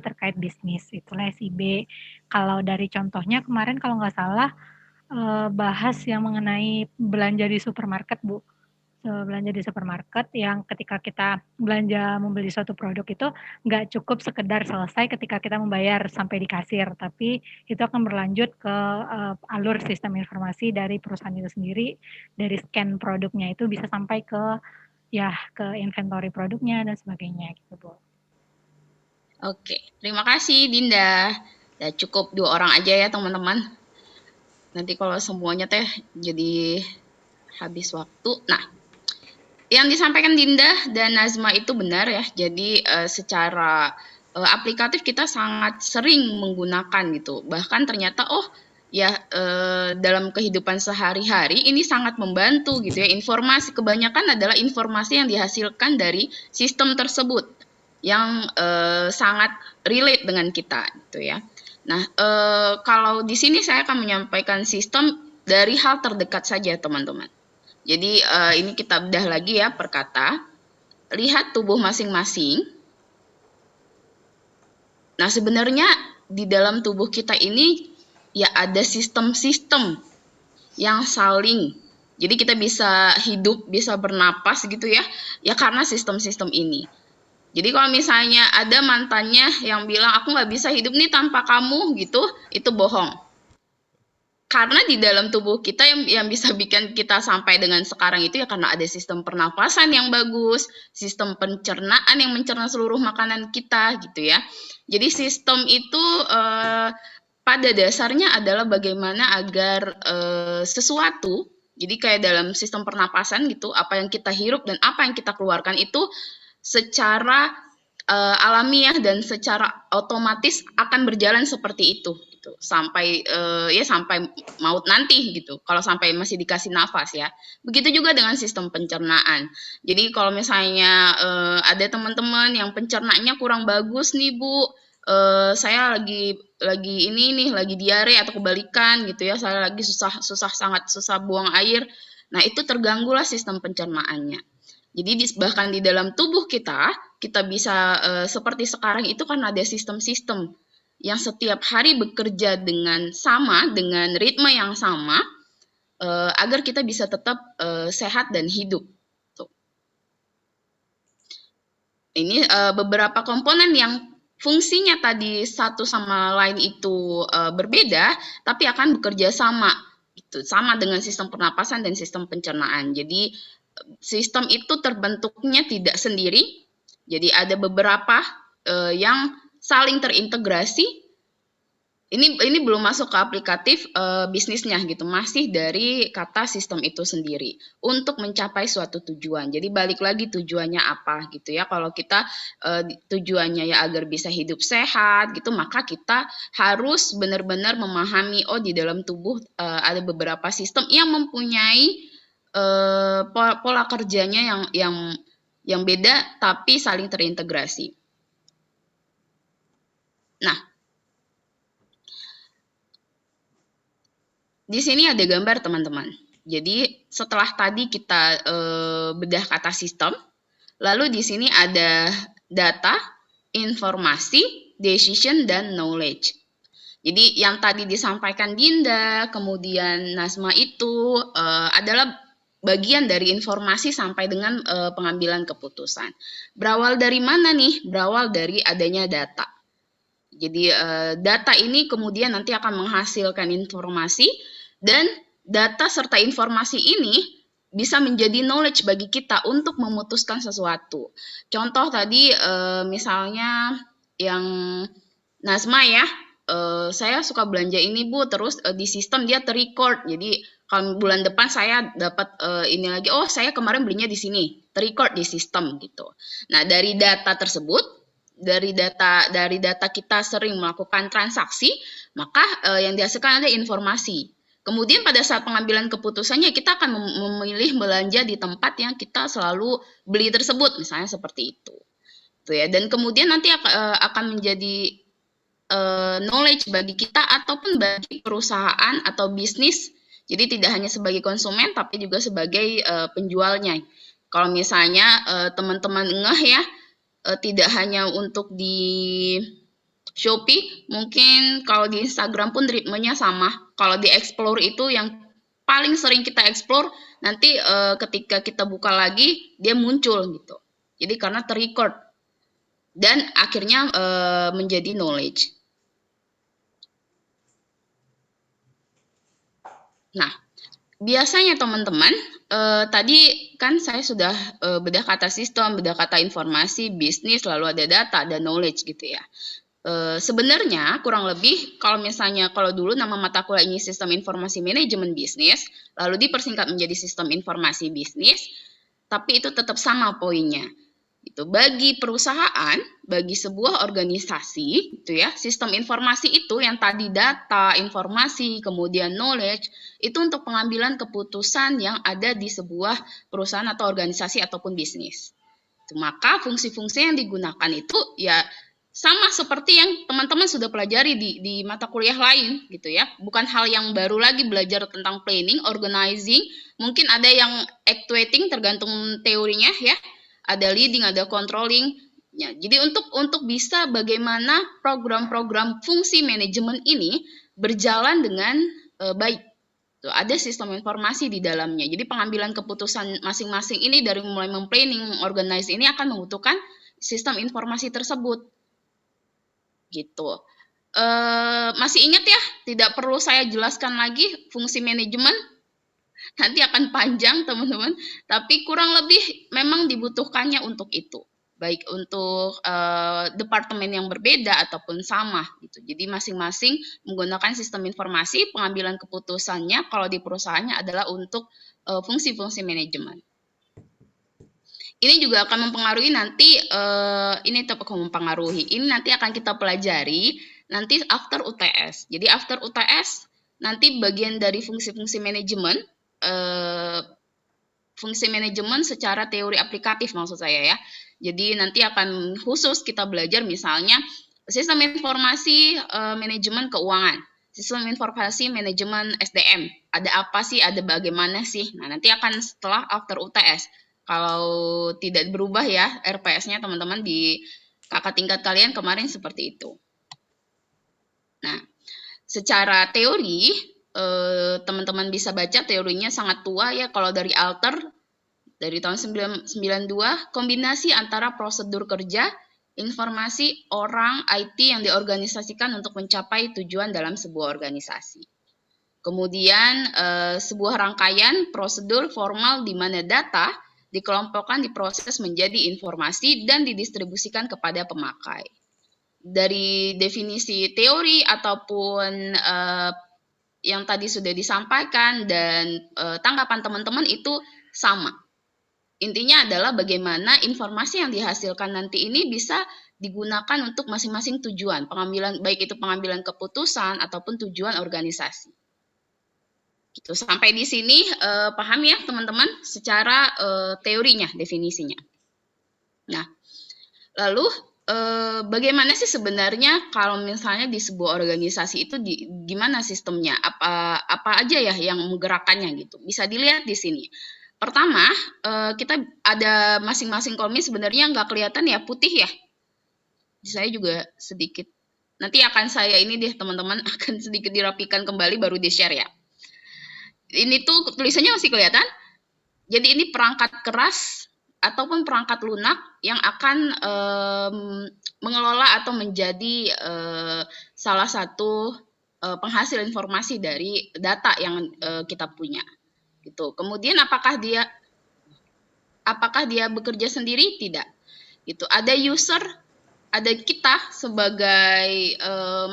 terkait bisnis, itulah SIB. Kalau dari contohnya kemarin kalau nggak salah, bahas yang mengenai belanja di supermarket, Bu. Belanja di supermarket yang ketika kita belanja membeli suatu produk itu nggak cukup sekedar selesai ketika kita membayar sampai di kasir, tapi itu akan berlanjut ke, alur sistem informasi dari perusahaan itu sendiri, dari scan produknya itu bisa sampai ke, ya ke inventory produknya dan sebagainya gitu, Bu. Oke, terima kasih Dinda. Ya, cukup 2 orang aja ya teman-teman. Nanti kalau semuanya teh jadi habis waktu. Nah, yang disampaikan Dinda dan Nazma itu benar ya. Jadi secara aplikatif kita sangat sering menggunakan gitu. Bahkan ternyata ya dalam kehidupan sehari-hari ini sangat membantu gitu ya. Informasi kebanyakan adalah informasi yang dihasilkan dari sistem tersebut yang sangat relate dengan kita gitu ya. Nah, kalau di sini saya akan menyampaikan sistem dari hal terdekat saja teman-teman. Jadi ini kita bedah lagi ya per kata. Lihat tubuh masing-masing. Nah, sebenarnya di dalam tubuh kita ini ya ada sistem-sistem yang saling. Jadi kita bisa hidup, bisa bernapas gitu ya. Ya karena sistem-sistem ini. Jadi kalau misalnya ada mantannya yang bilang aku nggak bisa hidup nih tanpa kamu gitu, itu bohong. Karena di dalam tubuh kita yang bisa bikin kita sampai dengan sekarang itu ya karena ada sistem pernapasan yang bagus, sistem pencernaan yang mencerna seluruh makanan kita gitu ya. Jadi sistem itu pada dasarnya adalah bagaimana agar sesuatu, jadi kayak dalam sistem pernapasan gitu, apa yang kita hirup dan apa yang kita keluarkan itu secara alamiah dan secara otomatis akan berjalan seperti itu gitu sampai ya sampai maut nanti gitu kalau sampai masih dikasih nafas ya. Begitu juga dengan sistem pencernaan. Jadi kalau misalnya ada teman-teman yang pencernaannya kurang bagus nih Bu, saya lagi ini nih lagi diare atau kebalikan gitu ya, saya lagi sangat susah buang air. Nah, itu terganggulah sistem pencernaannya. Jadi bahkan di dalam tubuh kita bisa seperti sekarang itu kan ada sistem-sistem yang setiap hari bekerja dengan sama, dengan ritme yang sama, agar kita bisa tetap sehat dan hidup. Tuh. Ini beberapa komponen yang fungsinya tadi satu sama lain itu berbeda, tapi akan bekerja sama, gitu, sama dengan sistem pernapasan dan sistem pencernaan. Jadi sistem itu terbentuknya tidak sendiri, jadi ada beberapa yang saling terintegrasi. Ini belum masuk ke aplikatif bisnisnya gitu, masih dari kata sistem itu sendiri untuk mencapai suatu tujuan. Jadi balik lagi tujuannya apa gitu ya. Kalau kita tujuannya ya agar bisa hidup sehat gitu, maka kita harus benar-benar memahami di dalam tubuh ada beberapa sistem yang mempunyai pola kerjanya yang beda tapi saling terintegrasi. Nah, di sini ada gambar teman-teman. Jadi setelah tadi kita bedah kata sistem, lalu di sini ada data, informasi, decision, dan knowledge. Jadi yang tadi disampaikan Dinda, kemudian Nazma itu adalah bagian dari informasi sampai dengan pengambilan keputusan. Berawal dari mana nih? Berawal dari adanya data. Jadi data ini kemudian nanti akan menghasilkan informasi dan data serta informasi ini bisa menjadi knowledge bagi kita untuk memutuskan sesuatu. Contoh tadi misalnya yang Nazma ya, saya suka belanja ini Bu, terus di sistem dia terrecord. Jadi kalau bulan depan saya dapat ini lagi, saya kemarin belinya di sini, terrecord di sistem gitu. Nah, dari data tersebut, dari data kita sering melakukan transaksi, maka yang dihasilkan ada informasi. Kemudian pada saat pengambilan keputusannya kita akan memilih belanja di tempat yang kita selalu beli tersebut, misalnya seperti itu. Tuh ya. Dan kemudian nanti akan menjadi knowledge bagi kita ataupun bagi perusahaan atau bisnis. Jadi tidak hanya sebagai konsumen tapi juga sebagai penjualnya. Kalau misalnya teman-teman ngeh ya, tidak hanya untuk di Shopee mungkin kalau di Instagram pun ritmenya sama. Kalau di Explore itu yang paling sering kita explore, nanti ketika kita buka lagi dia muncul gitu. Jadi karena terrecord dan akhirnya menjadi knowledge. Nah, biasanya teman-teman, tadi kan saya sudah bedah kata sistem, bedah kata informasi, bisnis, lalu ada data, ada knowledge gitu ya. Sebenarnya kurang lebih kalau misalnya kalau dulu nama mata kuliah ini sistem informasi manajemen bisnis, lalu dipersingkat menjadi sistem informasi bisnis, tapi itu tetap sama poinnya. Itu bagi perusahaan, bagi sebuah organisasi, itu ya, sistem informasi itu yang tadi data, informasi, kemudian knowledge, itu untuk pengambilan keputusan yang ada di sebuah perusahaan atau organisasi ataupun bisnis. Maka fungsi-fungsi yang digunakan itu ya sama seperti yang teman-teman sudah pelajari di mata kuliah lain gitu ya. Bukan hal yang baru lagi belajar tentang planning, organizing, mungkin ada yang actuating tergantung teorinya ya. Ada leading, ada controlling. Ya, jadi untuk bisa bagaimana program-program fungsi manajemen ini berjalan dengan baik. Tuh, ada sistem informasi di dalamnya. Jadi pengambilan keputusan masing-masing ini dari mulai memplanning, mengorganize ini akan membutuhkan sistem informasi tersebut. Gitu. Masih ingat ya? Tidak perlu saya jelaskan lagi fungsi manajemen. Nanti akan panjang teman-teman. Tapi kurang lebih memang dibutuhkannya untuk itu. Baik untuk departemen yang berbeda ataupun sama gitu. Jadi masing-masing menggunakan sistem informasi, pengambilan keputusannya kalau di perusahaannya adalah untuk fungsi-fungsi manajemen. Ini juga akan mempengaruhi nanti, ini tetap mempengaruhi. Ini nanti akan kita pelajari nanti after UTS. Jadi after UTS nanti bagian dari fungsi-fungsi manajemen, fungsi manajemen secara teori aplikatif maksud saya ya. Jadi nanti akan khusus kita belajar misalnya sistem informasi manajemen keuangan, sistem informasi manajemen SDM. Ada apa sih? Ada bagaimana sih? Nah nanti akan setelah after UTS. Kalau tidak berubah ya RPS-nya teman-teman di kakak tingkat kalian kemarin seperti itu. Nah, secara teori teman-teman bisa baca teorinya sangat tua ya kalau dari Alter dari tahun 1992 kombinasi antara prosedur kerja, informasi, orang, IT yang diorganisasikan untuk mencapai tujuan dalam sebuah organisasi. Kemudian sebuah rangkaian prosedur formal di mana data dikelompokkan, diproses menjadi informasi dan didistribusikan kepada pemakai. Dari definisi teori ataupun yang tadi sudah disampaikan dan tanggapan teman-teman itu sama. Intinya adalah bagaimana informasi yang dihasilkan nanti ini bisa digunakan untuk masing-masing tujuan, pengambilan baik itu pengambilan keputusan ataupun tujuan organisasi. Gitu. Sampai di sini paham ya teman-teman secara teorinya, definisinya. Nah, lalu bagaimana sih sebenarnya kalau misalnya di sebuah organisasi itu gimana sistemnya? Apa aja ya yang menggerakkannya gitu? Bisa dilihat di sini. Pertama, kita ada masing-masing kolom sebenarnya nggak kelihatan ya, putih ya. Saya juga sedikit. Nanti akan saya ini deh teman-teman akan sedikit dirapikan kembali baru di-share ya. Ini tuh tulisannya masih kelihatan. Jadi ini perangkat keras ataupun perangkat lunak yang akan mengelola atau menjadi salah satu penghasil informasi dari data yang kita punya. Gitu. Kemudian apakah dia bekerja sendiri? Tidak. Gitu. Ada user, ada kita sebagai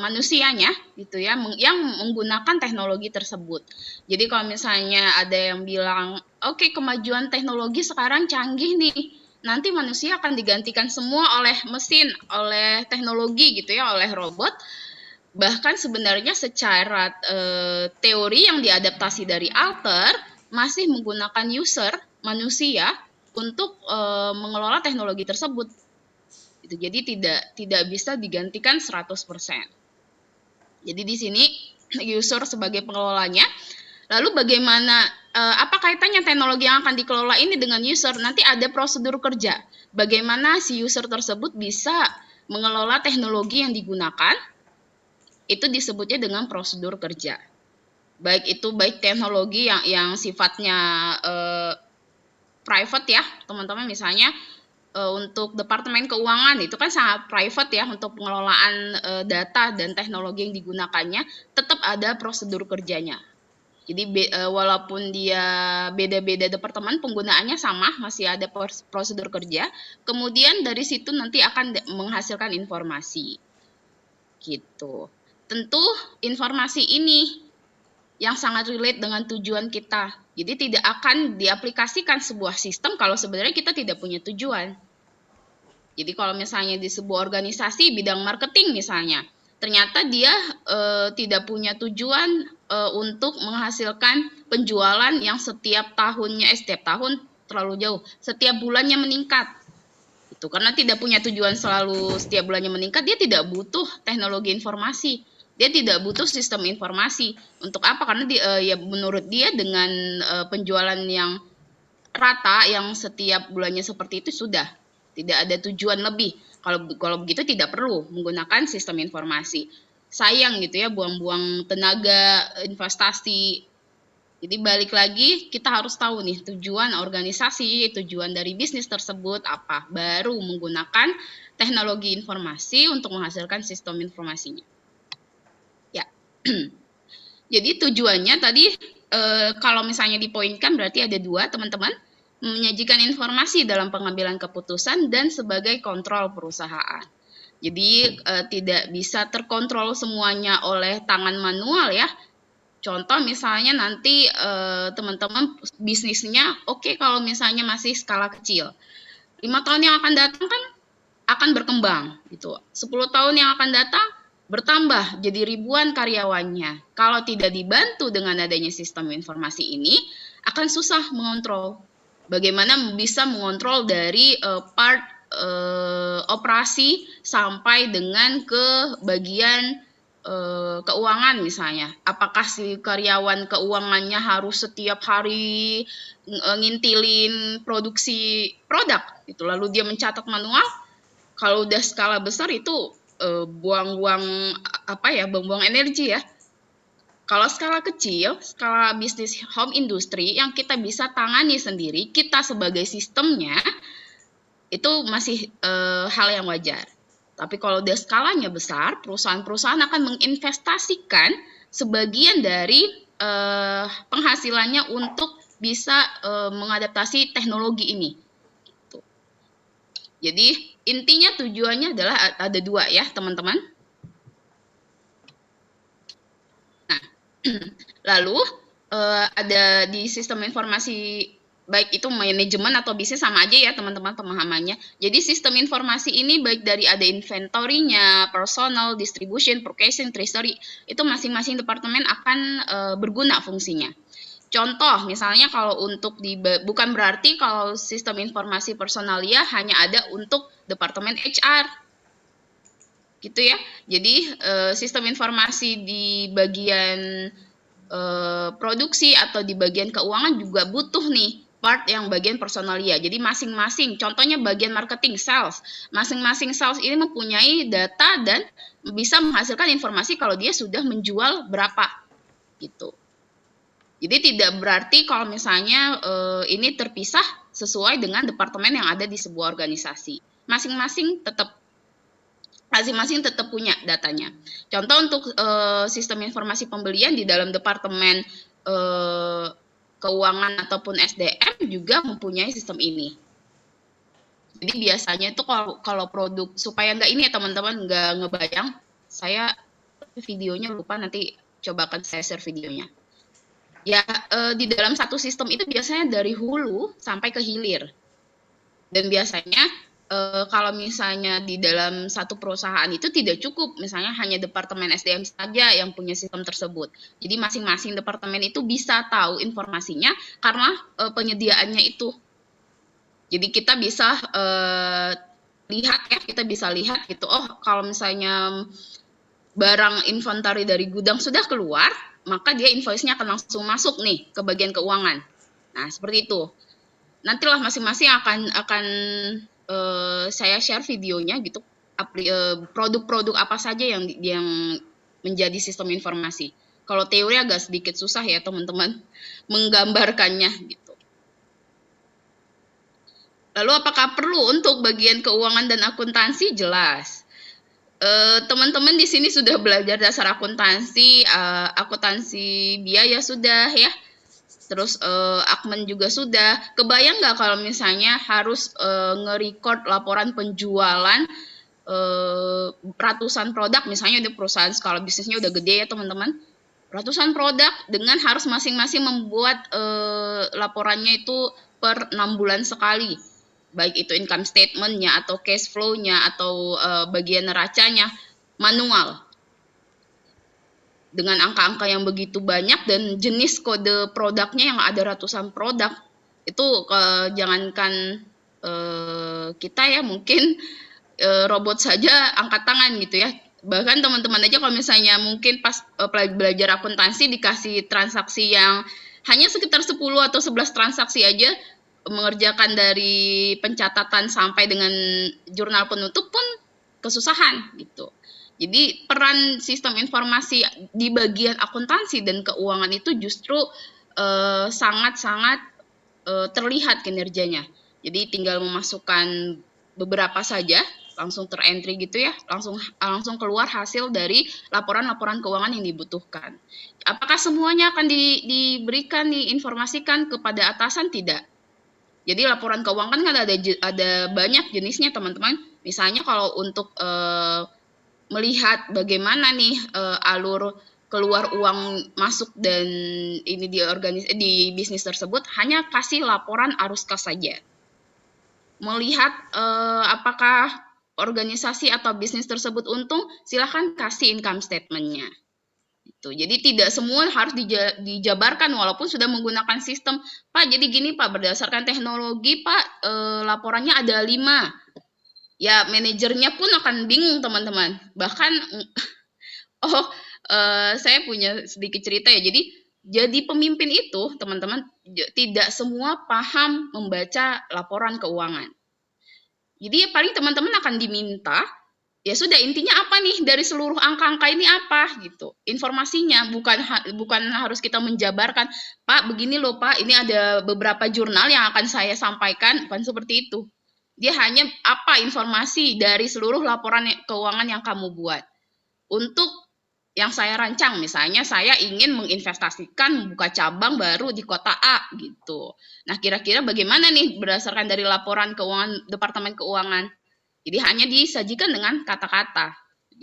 manusianya gitu ya yang menggunakan teknologi tersebut. Jadi kalau misalnya ada yang bilang, oke, kemajuan teknologi sekarang canggih nih, nanti manusia akan digantikan semua oleh mesin, oleh teknologi gitu ya, oleh robot. Bahkan sebenarnya secara teori yang diadaptasi dari Alter masih menggunakan user manusia untuk mengelola teknologi tersebut. Jadi tidak bisa digantikan 100%. Jadi di sini user sebagai pengelolanya. Lalu bagaimana apa kaitannya teknologi yang akan dikelola ini dengan user? Nanti ada prosedur kerja. Bagaimana si user tersebut bisa mengelola teknologi yang digunakan, itu disebutnya dengan prosedur kerja. Baik teknologi yang sifatnya private ya, teman-teman, misalnya untuk Departemen Keuangan itu kan sangat private ya untuk pengelolaan data dan teknologi yang digunakannya, tetap ada prosedur kerjanya. Jadi walaupun dia beda-beda departemen, penggunaannya sama, masih ada prosedur kerja. Kemudian dari situ nanti akan menghasilkan informasi. Gitu. Tentu informasi ini yang sangat relate dengan tujuan kita. Jadi tidak akan diaplikasikan sebuah sistem kalau sebenarnya kita tidak punya tujuan. Jadi kalau misalnya di sebuah organisasi bidang marketing misalnya, ternyata dia tidak punya tujuan untuk menghasilkan penjualan yang setiap tahun terlalu jauh, setiap bulannya meningkat. Itu karena tidak punya tujuan selalu setiap bulannya meningkat, dia tidak butuh teknologi informasi. Dia tidak butuh sistem informasi. Untuk apa? Karena ya menurut dia dengan penjualan yang rata yang setiap bulannya seperti itu sudah tidak ada tujuan lebih. Kalau begitu tidak perlu menggunakan sistem informasi. Sayang gitu ya, buang-buang tenaga, investasi. Jadi balik lagi kita harus tahu nih tujuan organisasi, tujuan dari bisnis tersebut apa. Baru menggunakan teknologi informasi untuk menghasilkan sistem informasinya. Ya. Jadi tujuannya tadi kalau misalnya dipoinkan berarti ada 2, teman-teman. Menyajikan informasi dalam pengambilan keputusan dan sebagai kontrol perusahaan. Jadi tidak bisa terkontrol semuanya oleh tangan manual ya. Contoh misalnya nanti teman-teman bisnisnya oke kalau misalnya masih skala kecil. 5 tahun yang akan datang kan akan berkembang gitu. 10 tahun yang akan datang bertambah jadi ribuan karyawannya. Kalau tidak dibantu dengan adanya sistem informasi ini akan susah mengontrol. Bagaimana bisa mengontrol dari part operasi sampai dengan ke bagian keuangan misalnya. Apakah si karyawan keuangannya harus setiap hari ngintilin produksi produk itu lalu dia mencatat manual? Kalau udah skala besar itu buang-buang energi ya. Kalau skala kecil, skala bisnis home industry yang kita bisa tangani sendiri, kita sebagai sistemnya, itu masih hal yang wajar. Tapi kalau udah skalanya besar, perusahaan-perusahaan akan menginvestasikan sebagian dari penghasilannya untuk bisa mengadaptasi teknologi ini. Gitu. Jadi intinya tujuannya adalah ada 2 ya teman-teman. Lalu ada di sistem informasi baik itu manajemen atau bisnis sama aja ya teman-teman pemahamannya. Jadi sistem informasi ini baik dari ada inventory-nya, personal, distribution, purchasing, treasury, itu masing-masing departemen akan berguna fungsinya. Contoh misalnya kalau untuk bukan berarti kalau sistem informasi personalia hanya ada untuk departemen HR. Gitu ya. Jadi sistem informasi di bagian produksi atau di bagian keuangan juga butuh nih part yang bagian personalia. Jadi masing-masing, contohnya bagian marketing, sales. Masing-masing sales ini mempunyai data dan bisa menghasilkan informasi kalau dia sudah menjual berapa gitu. Jadi tidak berarti kalau misalnya ini terpisah sesuai dengan departemen yang ada di sebuah organisasi. Masing-masing tetap punya datanya. Contoh untuk sistem informasi pembelian di dalam departemen keuangan ataupun SDM juga mempunyai sistem ini. Jadi biasanya itu kalau produk supaya nggak ini ya teman-teman nggak ngebayang, saya videonya lupa nanti coba akan saya share videonya. Ya di dalam satu sistem itu biasanya dari hulu sampai ke hilir. Dan biasanya kalau misalnya di dalam satu perusahaan itu tidak cukup, misalnya hanya departemen SDM saja yang punya sistem tersebut. Jadi masing-masing departemen itu bisa tahu informasinya karena penyediaannya itu. Jadi kita bisa lihat gitu, oh kalau misalnya barang inventory dari gudang sudah keluar, maka dia invoice-nya akan langsung masuk nih ke bagian keuangan. Nah seperti itu. Nantilah masing-masing akan saya share videonya gitu produk-produk apa saja yang menjadi sistem informasi. Kalau teori agak sedikit susah ya teman-teman menggambarkannya gitu. Lalu apakah perlu untuk bagian keuangan dan akuntansi? Jelas. Teman-teman di sini sudah belajar dasar akuntansi, akuntansi biaya sudah ya. Terus Akmen juga sudah. Kebayang nggak kalau misalnya harus nge-record laporan penjualan ratusan produk, misalnya di perusahaan skala bisnisnya udah gede ya teman-teman, ratusan produk dengan harus masing-masing membuat laporannya itu per 6 bulan sekali, baik itu income statement-nya atau cash flow-nya atau bagian neracanya manual dengan angka-angka yang begitu banyak dan jenis kode produknya yang ada ratusan produk. Itu jangankan kita ya, mungkin robot saja angkat tangan gitu ya. Bahkan teman-teman aja kalau misalnya mungkin pas belajar akuntansi dikasih transaksi yang hanya sekitar 10 atau 11 transaksi aja, mengerjakan dari pencatatan sampai dengan jurnal penutup pun kesusahan gitu. Jadi peran sistem informasi di bagian akuntansi dan keuangan itu justru sangat-sangat terlihat kinerjanya. Jadi tinggal memasukkan beberapa saja, langsung terentry gitu ya, langsung keluar hasil dari laporan-laporan keuangan yang dibutuhkan. Apakah semuanya akan diberikan, diinformasikan kepada atasan? Tidak. Jadi laporan keuangan kan ada banyak jenisnya teman-teman. Misalnya kalau untuk melihat bagaimana nih alur keluar uang masuk dan ini di bisnis tersebut, hanya kasih laporan arus kas saja. Melihat apakah organisasi atau bisnis tersebut untung, silahkan kasih income statement-nya. Gitu. Jadi tidak semua harus dijabarkan walaupun sudah menggunakan sistem. Pak, jadi gini Pak, berdasarkan teknologi Pak, laporannya ada 5. Ya, manajernya pun akan bingung teman-teman. Bahkan, saya punya sedikit cerita ya. Jadi pemimpin itu teman-teman tidak semua paham membaca laporan keuangan. Jadi paling teman-teman akan diminta, ya sudah intinya apa nih dari seluruh angka-angka ini apa gitu. Informasinya bukan harus kita menjabarkan, Pak begini loh Pak, ini ada beberapa jurnal yang akan saya sampaikan, bukan seperti itu. Dia hanya apa informasi dari seluruh laporan keuangan yang kamu buat. Untuk yang saya rancang, misalnya saya ingin menginvestasikan buka cabang baru di kota A gitu. Nah, kira-kira bagaimana nih berdasarkan dari laporan keuangan Departemen Keuangan? Jadi hanya disajikan dengan kata-kata,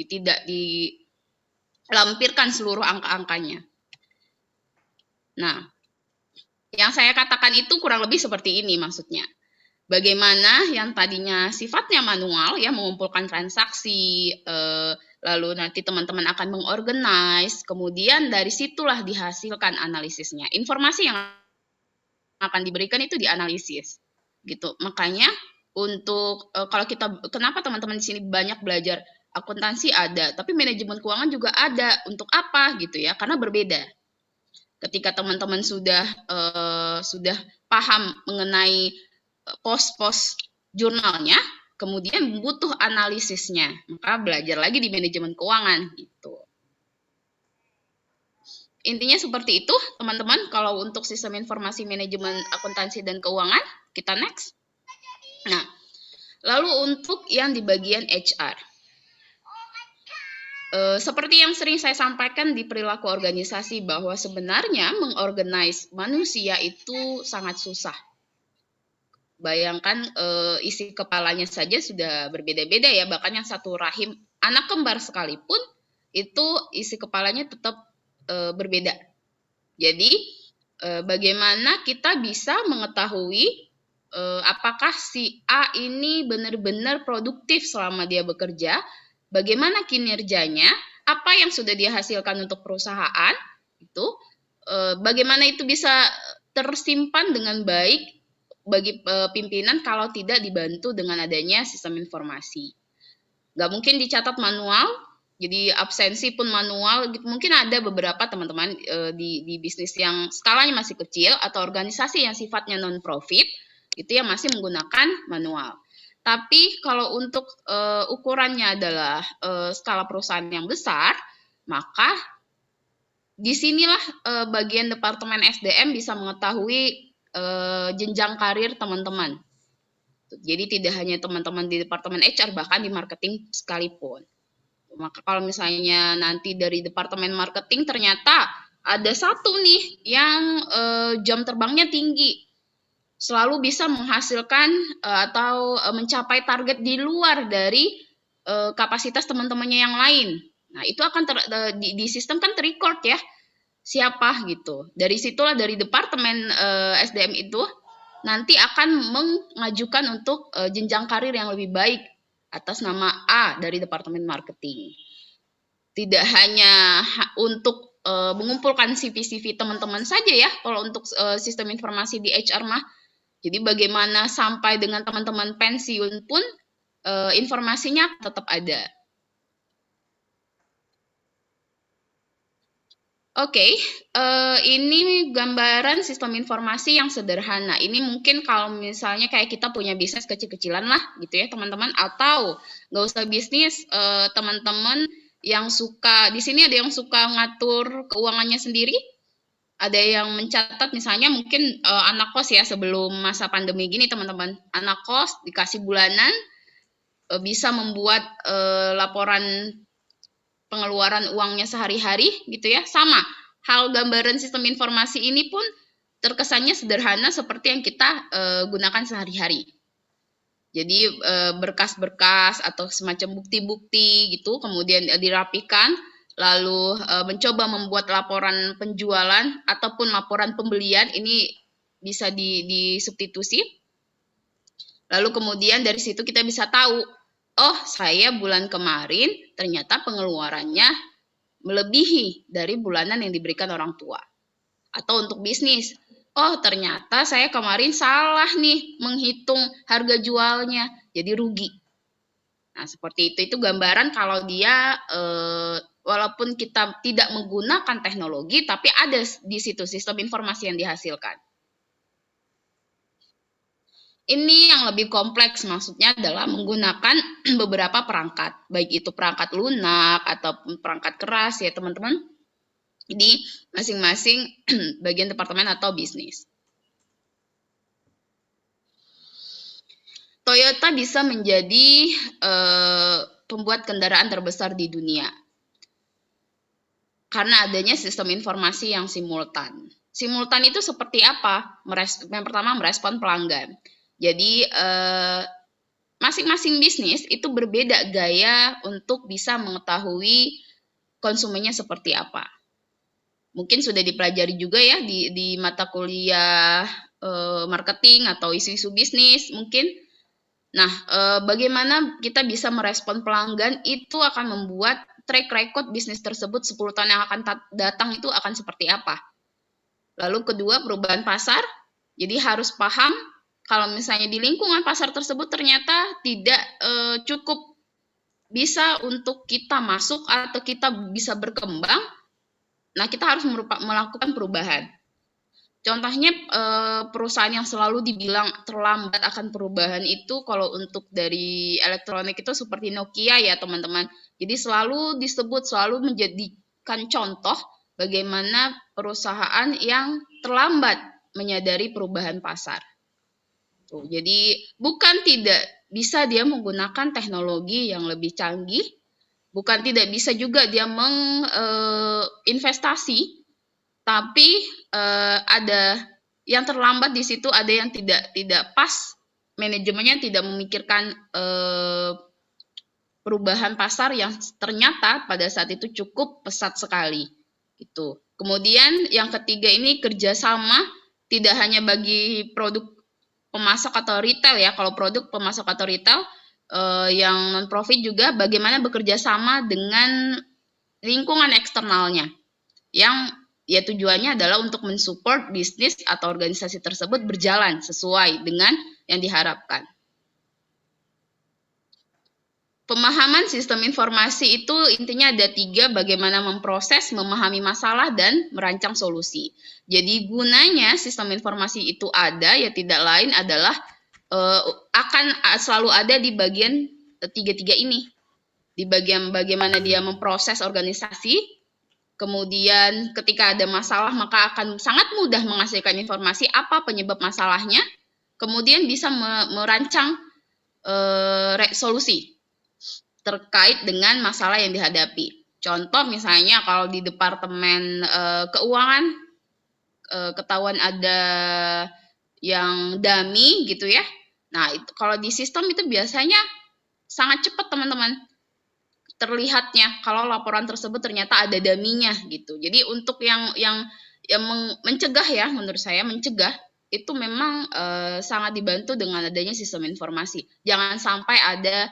tidak dilampirkan seluruh angka-angkanya. Nah, yang saya katakan itu kurang lebih seperti ini maksudnya. Bagaimana yang tadinya sifatnya manual ya, mengumpulkan transaksi, lalu nanti teman-teman akan mengorganize, kemudian dari situlah dihasilkan analisisnya. Informasi yang akan diberikan itu dianalisis gitu. Makanya untuk kalau kita, kenapa teman-teman di sini banyak belajar akuntansi ada, tapi manajemen keuangan juga ada. Untuk apa gitu ya? Karena berbeda. Ketika teman-teman sudah paham mengenai pos-pos jurnalnya, kemudian butuh analisisnya, maka belajar lagi di manajemen keuangan gitu. Intinya seperti itu teman-teman. Kalau untuk sistem informasi manajemen akuntansi dan keuangan, kita next. Nah, lalu untuk yang di bagian HR, seperti yang sering saya sampaikan di perilaku organisasi, bahwa sebenarnya mengorganize manusia itu sangat susah. Bayangkan isi kepalanya saja sudah berbeda-beda ya, bahkan yang satu rahim anak kembar sekalipun itu isi kepalanya tetap berbeda. Jadi bagaimana kita bisa mengetahui apakah si A ini benar-benar produktif selama dia bekerja, bagaimana kinerjanya, apa yang sudah dia hasilkan untuk perusahaan, itu bagaimana itu bisa tersimpan dengan baik bagi pimpinan kalau tidak dibantu dengan adanya sistem informasi. Nggak mungkin dicatat manual, jadi absensi pun manual. Mungkin ada beberapa teman-teman di bisnis yang skalanya masih kecil atau organisasi yang sifatnya non-profit, itu yang masih menggunakan manual. Tapi kalau untuk ukurannya adalah skala perusahaan yang besar, maka disinilah bagian Departemen SDM bisa mengetahui jenjang karir teman-teman. Jadi tidak hanya teman-teman di Departemen HR, bahkan di marketing sekalipun. Maka kalau misalnya nanti dari Departemen Marketing ternyata ada satu nih yang jam terbangnya tinggi, selalu bisa menghasilkan atau mencapai target di luar dari kapasitas teman-temannya yang lain. Nah, itu akan di sistem kan terrecord ya, siapa gitu. Dari situlah dari Departemen SDM itu nanti akan mengajukan untuk jenjang karir yang lebih baik atas nama A dari Departemen Marketing. Tidak hanya untuk mengumpulkan CV-CV teman-teman saja ya, kalau untuk sistem informasi di HR mah. Jadi bagaimana sampai dengan teman-teman pensiun pun informasinya tetap ada. Oke, ini gambaran sistem informasi yang sederhana. Ini mungkin kalau misalnya kayak kita punya bisnis kecil-kecilan lah gitu ya teman-teman, atau nggak usah bisnis, teman-teman yang suka, di sini ada yang suka ngatur keuangannya sendiri, ada yang mencatat misalnya mungkin anak kos ya, sebelum masa pandemi gini teman-teman, anak kos dikasih bulanan, bisa membuat laporan pengeluaran uangnya sehari-hari gitu ya. Sama hal gambaran sistem informasi ini pun terkesannya sederhana seperti yang kita gunakan sehari-hari. Jadi berkas-berkas atau semacam bukti-bukti gitu kemudian dirapikan, lalu mencoba membuat laporan penjualan ataupun laporan pembelian, ini bisa disubstitusi. Lalu kemudian dari situ kita bisa tahu, oh saya bulan kemarin ternyata pengeluarannya melebihi dari bulanan yang diberikan orang tua. Atau untuk bisnis, oh ternyata saya kemarin salah nih menghitung harga jualnya, jadi rugi. Nah seperti itu gambaran kalau dia walaupun kita tidak menggunakan teknologi, tapi ada di situ sistem informasi yang dihasilkan. Ini yang lebih kompleks, maksudnya adalah menggunakan beberapa perangkat, baik itu perangkat lunak ataupun perangkat keras ya teman-teman, di masing-masing bagian departemen atau bisnis. Toyota bisa menjadi pembuat kendaraan terbesar di dunia karena adanya sistem informasi yang simultan. Simultan itu seperti apa? Yang pertama merespon pelanggan. Jadi masing-masing bisnis itu berbeda gaya untuk bisa mengetahui konsumennya seperti apa. Mungkin sudah dipelajari juga ya di mata kuliah marketing atau isu-isu bisnis mungkin. Nah, bagaimana kita bisa merespon pelanggan itu akan membuat track record bisnis tersebut 10 tahun yang akan datang itu akan seperti apa. Lalu kedua, perubahan pasar. Jadi harus paham kalau misalnya di lingkungan pasar tersebut ternyata tidak cukup bisa untuk kita masuk atau kita bisa berkembang, nah kita harus melakukan perubahan. Contohnya perusahaan yang selalu dibilang terlambat akan perubahan itu kalau untuk dari elektronik itu seperti Nokia ya teman-teman. Jadi selalu disebut, selalu menjadikan contoh bagaimana perusahaan yang terlambat menyadari perubahan pasar. Jadi bukan tidak bisa dia menggunakan teknologi yang lebih canggih, bukan tidak bisa juga dia menginvestasi, tapi ada yang terlambat di situ, ada yang tidak pas, manajemennya tidak memikirkan perubahan pasar yang ternyata pada saat itu cukup pesat sekali. Gitu. Kemudian yang ketiga ini kerjasama, tidak hanya bagi produk pemasok atau retail ya, kalau produk pemasok atau retail yang non-profit juga bagaimana bekerja sama dengan lingkungan eksternalnya yang ya tujuannya adalah untuk mensupport bisnis atau organisasi tersebut berjalan sesuai dengan yang diharapkan. Pemahaman sistem informasi itu intinya ada 3, bagaimana memproses, memahami masalah, dan merancang solusi. Jadi gunanya sistem informasi itu ada, ya tidak lain adalah akan selalu ada di bagian tiga-tiga ini. Di bagian bagaimana dia memproses organisasi, kemudian ketika ada masalah maka akan sangat mudah menghasilkan informasi apa penyebab masalahnya, kemudian bisa merancang solusi terkait dengan masalah yang dihadapi. Contoh misalnya kalau di departemen keuangan ketahuan ada yang dummy gitu ya. Nah, itu kalau di sistem itu biasanya sangat cepat teman-teman terlihatnya kalau laporan tersebut ternyata ada dummy-nya gitu. Jadi untuk yang mencegah ya, menurut saya mencegah itu memang sangat dibantu dengan adanya sistem informasi. Jangan sampai ada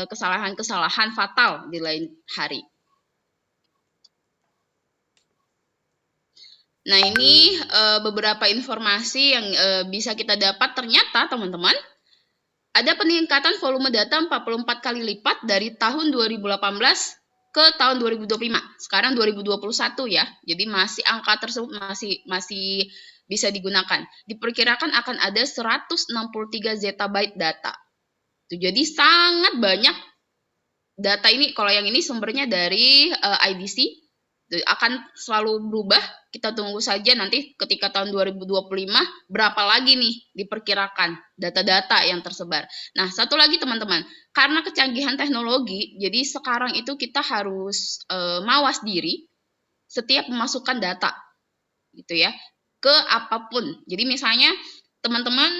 kesalahan-kesalahan fatal di lain hari. Nah, ini beberapa informasi yang bisa kita dapat. Ternyata teman-teman ada peningkatan volume data 44 kali lipat dari tahun 2018 ke tahun 2025. Sekarang 2021 ya. Jadi masih angka tersebut masih bisa digunakan. Diperkirakan akan ada 163 zettabyte data. Jadi sangat banyak data ini. Kalau yang ini sumbernya dari IDC, akan selalu berubah. Kita tunggu saja nanti ketika tahun 2025 berapa lagi nih diperkirakan data-data yang tersebar. Nah, satu lagi teman-teman, karena kecanggihan teknologi, jadi sekarang itu kita harus mawas diri setiap memasukkan data, gitu ya, ke apapun. Jadi misalnya teman-teman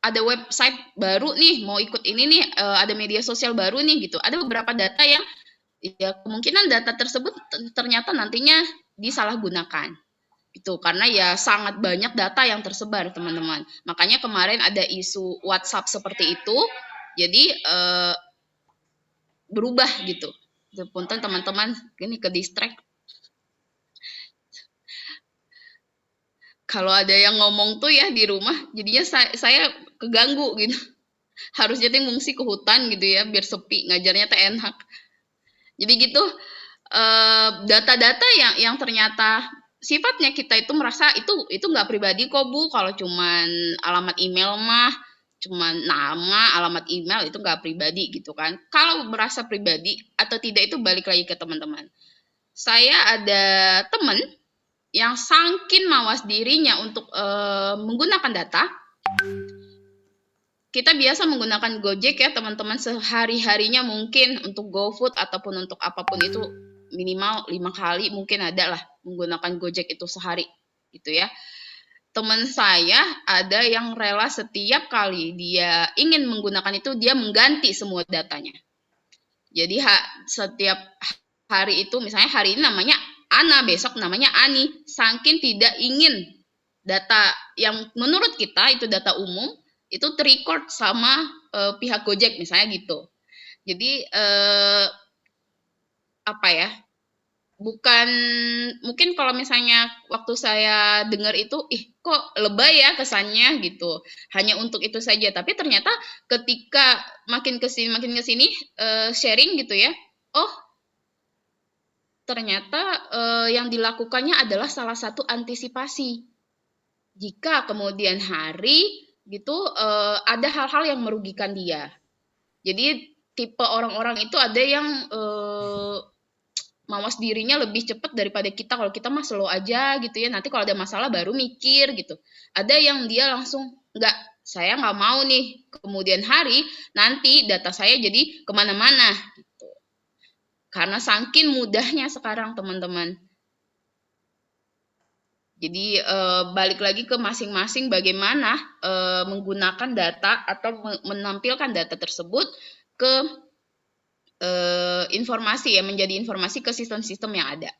ada website baru nih, mau ikut ini nih, ada media sosial baru nih gitu. Ada beberapa data yang ya kemungkinan data tersebut ternyata nantinya disalahgunakan itu karena ya sangat banyak data yang tersebar teman-teman. Makanya kemarin ada isu WhatsApp seperti itu, jadi berubah gitu. Punten teman-teman, ini ke distract. Kalau ada yang ngomong tuh ya di rumah, jadinya saya keganggu gitu. Harusnya tuh ngungsi ke hutan gitu ya, biar sepi, ngajarnya teh enak. Jadi gitu data-data yang ternyata sifatnya kita itu merasa itu nggak pribadi kok Bu, kalau cuman alamat email mah cuman nama, alamat email itu nggak pribadi gitu kan. Kalau merasa pribadi atau tidak itu balik lagi ke teman-teman. Saya ada teman yang saking mawas dirinya untuk menggunakan data. Kita biasa menggunakan Gojek ya teman-teman, sehari-harinya mungkin untuk GoFood ataupun untuk apapun itu minimal 5 kali mungkin ada lah menggunakan Gojek itu sehari gitu ya. Teman saya ada yang rela setiap kali dia ingin menggunakan itu dia mengganti semua datanya. Jadi setiap hari itu misalnya hari ini namanya Ana, besok namanya Ani. Saking tidak ingin data yang menurut kita itu data umum itu terrecord sama pihak Gojek misalnya gitu. Jadi apa ya? Bukan mungkin kalau misalnya waktu saya dengar itu, kok lebay ya kesannya gitu. Hanya untuk itu saja. Tapi ternyata ketika makin kesini sharing gitu ya. Oh, ternyata yang dilakukannya adalah salah satu antisipasi. Jika kemudian hari gitu ada hal-hal yang merugikan dia. Jadi tipe orang-orang itu ada yang mawas dirinya lebih cepat daripada kita. Kalau kita mah slow aja gitu ya. Nanti kalau ada masalah baru mikir gitu. Ada yang dia langsung enggak, saya nggak mau nih kemudian hari nanti data saya jadi kemana-mana gitu. Karena saking mudahnya sekarang teman-teman. Jadi balik lagi ke masing-masing bagaimana menggunakan data atau menampilkan data tersebut ke informasi ya, menjadi informasi ke sistem-sistem yang ada.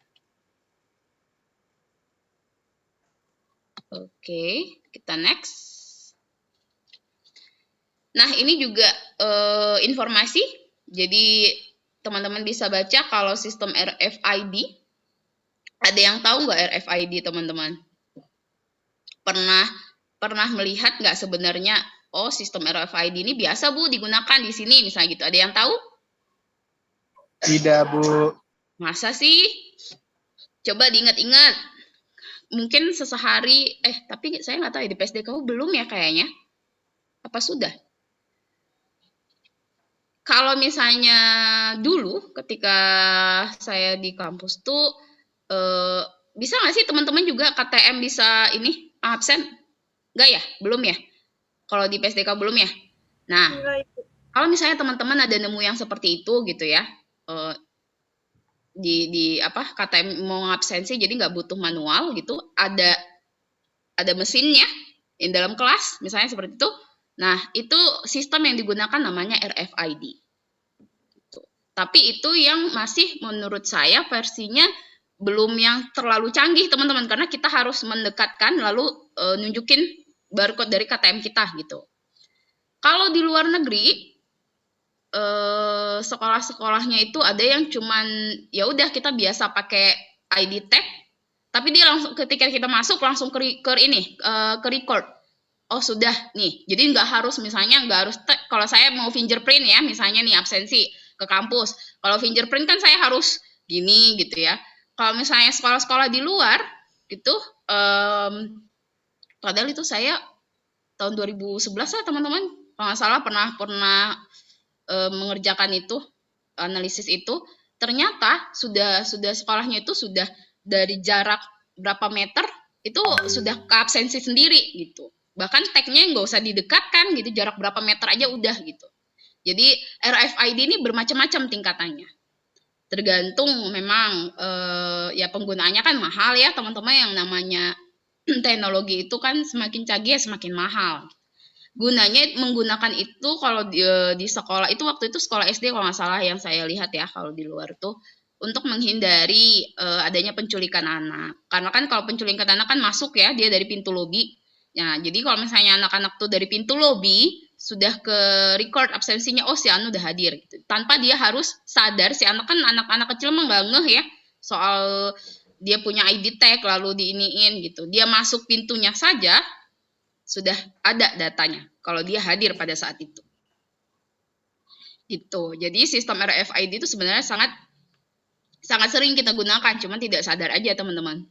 Oke, kita next. Nah, ini juga informasi. Jadi teman-teman bisa baca kalau sistem RFID. Ada yang tahu nggak RFID teman-teman? Pernah melihat nggak sebenarnya? Oh, sistem RFID ini biasa Bu digunakan di sini misalnya gitu. Ada yang tahu? Tidak Bu. Masa sih? Coba diingat-ingat. Mungkin sesehari, tapi saya nggak tahu ya di PSDKU belum ya kayaknya. Apa sudah? Kalau misalnya dulu ketika saya di kampus tuh bisa nggak sih teman-teman juga KTM bisa ini absen? Nggak ya? Belum ya? Kalau di PSDK belum ya? Nah, kalau misalnya teman-teman ada nemu yang seperti itu gitu ya, di apa KTM mau ngabsensi jadi nggak butuh manual gitu, ada mesinnya di dalam kelas misalnya seperti itu. Nah, itu sistem yang digunakan namanya RFID. Gitu. Tapi itu yang masih menurut saya versinya belum yang terlalu canggih teman-teman, karena kita harus mendekatkan lalu nunjukin barcode dari KTM kita gitu. Kalau di luar negeri sekolah-sekolahnya itu ada yang cuman ya udah kita biasa pakai ID tag, tapi dia langsung ketika kita masuk langsung ke ini ke record. Oh sudah nih, jadi nggak harus misalnya nggak harus kalau saya mau fingerprint ya misalnya nih absensi ke kampus, kalau fingerprint kan saya harus gini gitu ya. Kalau misalnya sekolah-sekolah di luar gitu, padahal itu saya tahun 2011 ya teman-teman, kalau nggak salah pernah mengerjakan itu analisis itu, ternyata sudah sekolahnya itu sudah dari jarak berapa meter itu sudah ke absensi sendiri gitu. Bahkan tagnya nggak usah didekatkan gitu, jarak berapa meter aja udah gitu. Jadi RFID ini bermacam-macam tingkatannya. Tergantung memang ya penggunaannya kan mahal ya teman-teman, yang namanya teknologi itu kan semakin canggih semakin mahal. Gunanya menggunakan itu kalau di sekolah itu waktu itu sekolah SD kalau nggak salah yang saya lihat ya, kalau di luar tuh untuk menghindari adanya penculikan anak. Karena kan kalau penculikan anak kan masuk ya dia dari pintu lobi. Nah, jadi kalau misalnya anak-anak tuh dari pintu lobi sudah ke record absensinya, oh si Anu udah hadir gitu. Tanpa dia harus sadar, si anak kan anak-anak kecil mah nggak ngeh ya soal dia punya ID tag lalu diiniin gitu. Dia masuk pintunya saja sudah ada datanya kalau dia hadir pada saat itu. Gitu. Jadi sistem RFID itu sebenarnya sangat sering kita gunakan, cuman tidak sadar aja teman-teman.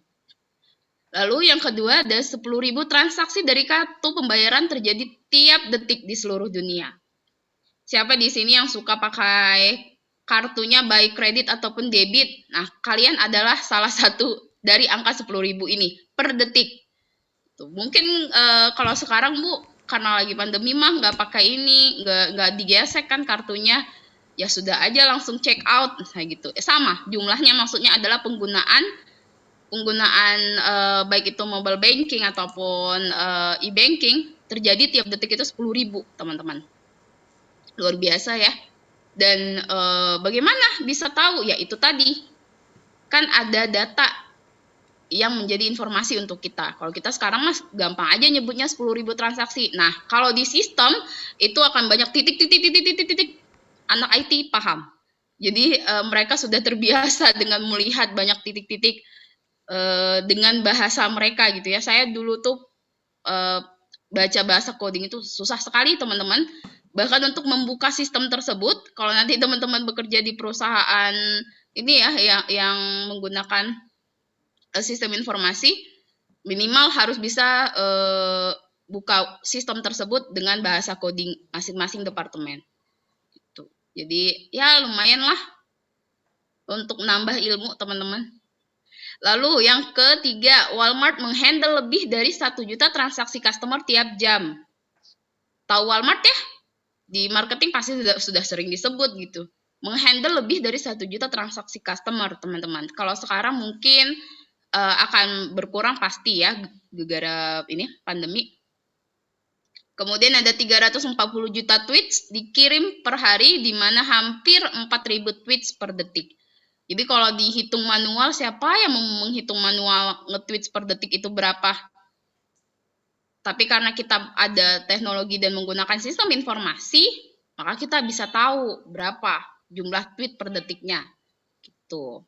Lalu yang kedua ada 10.000 transaksi dari kartu pembayaran terjadi tiap detik di seluruh dunia. Siapa di sini yang suka pakai kartunya baik kredit ataupun debit? Nah, kalian adalah salah satu dari angka 10.000 ini per detik. Mungkin kalau sekarang Bu, karena lagi pandemi mah nggak pakai ini, nggak digesek kan kartunya, ya sudah aja langsung check out kayak gitu. Sama jumlahnya, maksudnya adalah penggunaan baik itu mobile banking ataupun e-banking terjadi tiap detik itu 10.000 teman-teman. Luar biasa ya. Dan bagaimana bisa tahu? Ya itu tadi kan ada data yang menjadi informasi untuk kita. Kalau kita sekarang mas gampang aja nyebutnya 10.000 transaksi. Nah, kalau di sistem itu akan banyak titik. Anak IT paham. Jadi mereka sudah terbiasa dengan melihat banyak titik-titik dengan bahasa mereka gitu ya. Saya dulu tuh baca bahasa coding itu susah sekali teman-teman. Bahkan untuk membuka sistem tersebut, kalau nanti teman-teman bekerja di perusahaan ini ya yang menggunakan sistem informasi, minimal harus bisa buka sistem tersebut dengan bahasa coding masing-masing departemen. Gitu. Jadi ya lumayan lah untuk nambah ilmu teman-teman. Lalu yang ketiga, Walmart menghandle lebih dari 1 juta transaksi customer tiap jam. Tahu Walmart ya? Di marketing pasti sudah sering disebut gitu. Menghandle lebih dari 1 juta transaksi customer teman-teman. Kalau sekarang mungkin akan berkurang pasti ya gara-gara ini pandemi. Kemudian ada 340 juta tweets dikirim per hari, di mana hampir 4.000 tweets per detik. Jadi kalau dihitung manual, siapa yang menghitung manual nge-tweets per detik itu berapa? Tapi karena kita ada teknologi dan menggunakan sistem informasi, maka kita bisa tahu berapa jumlah tweet per detiknya. Gitu.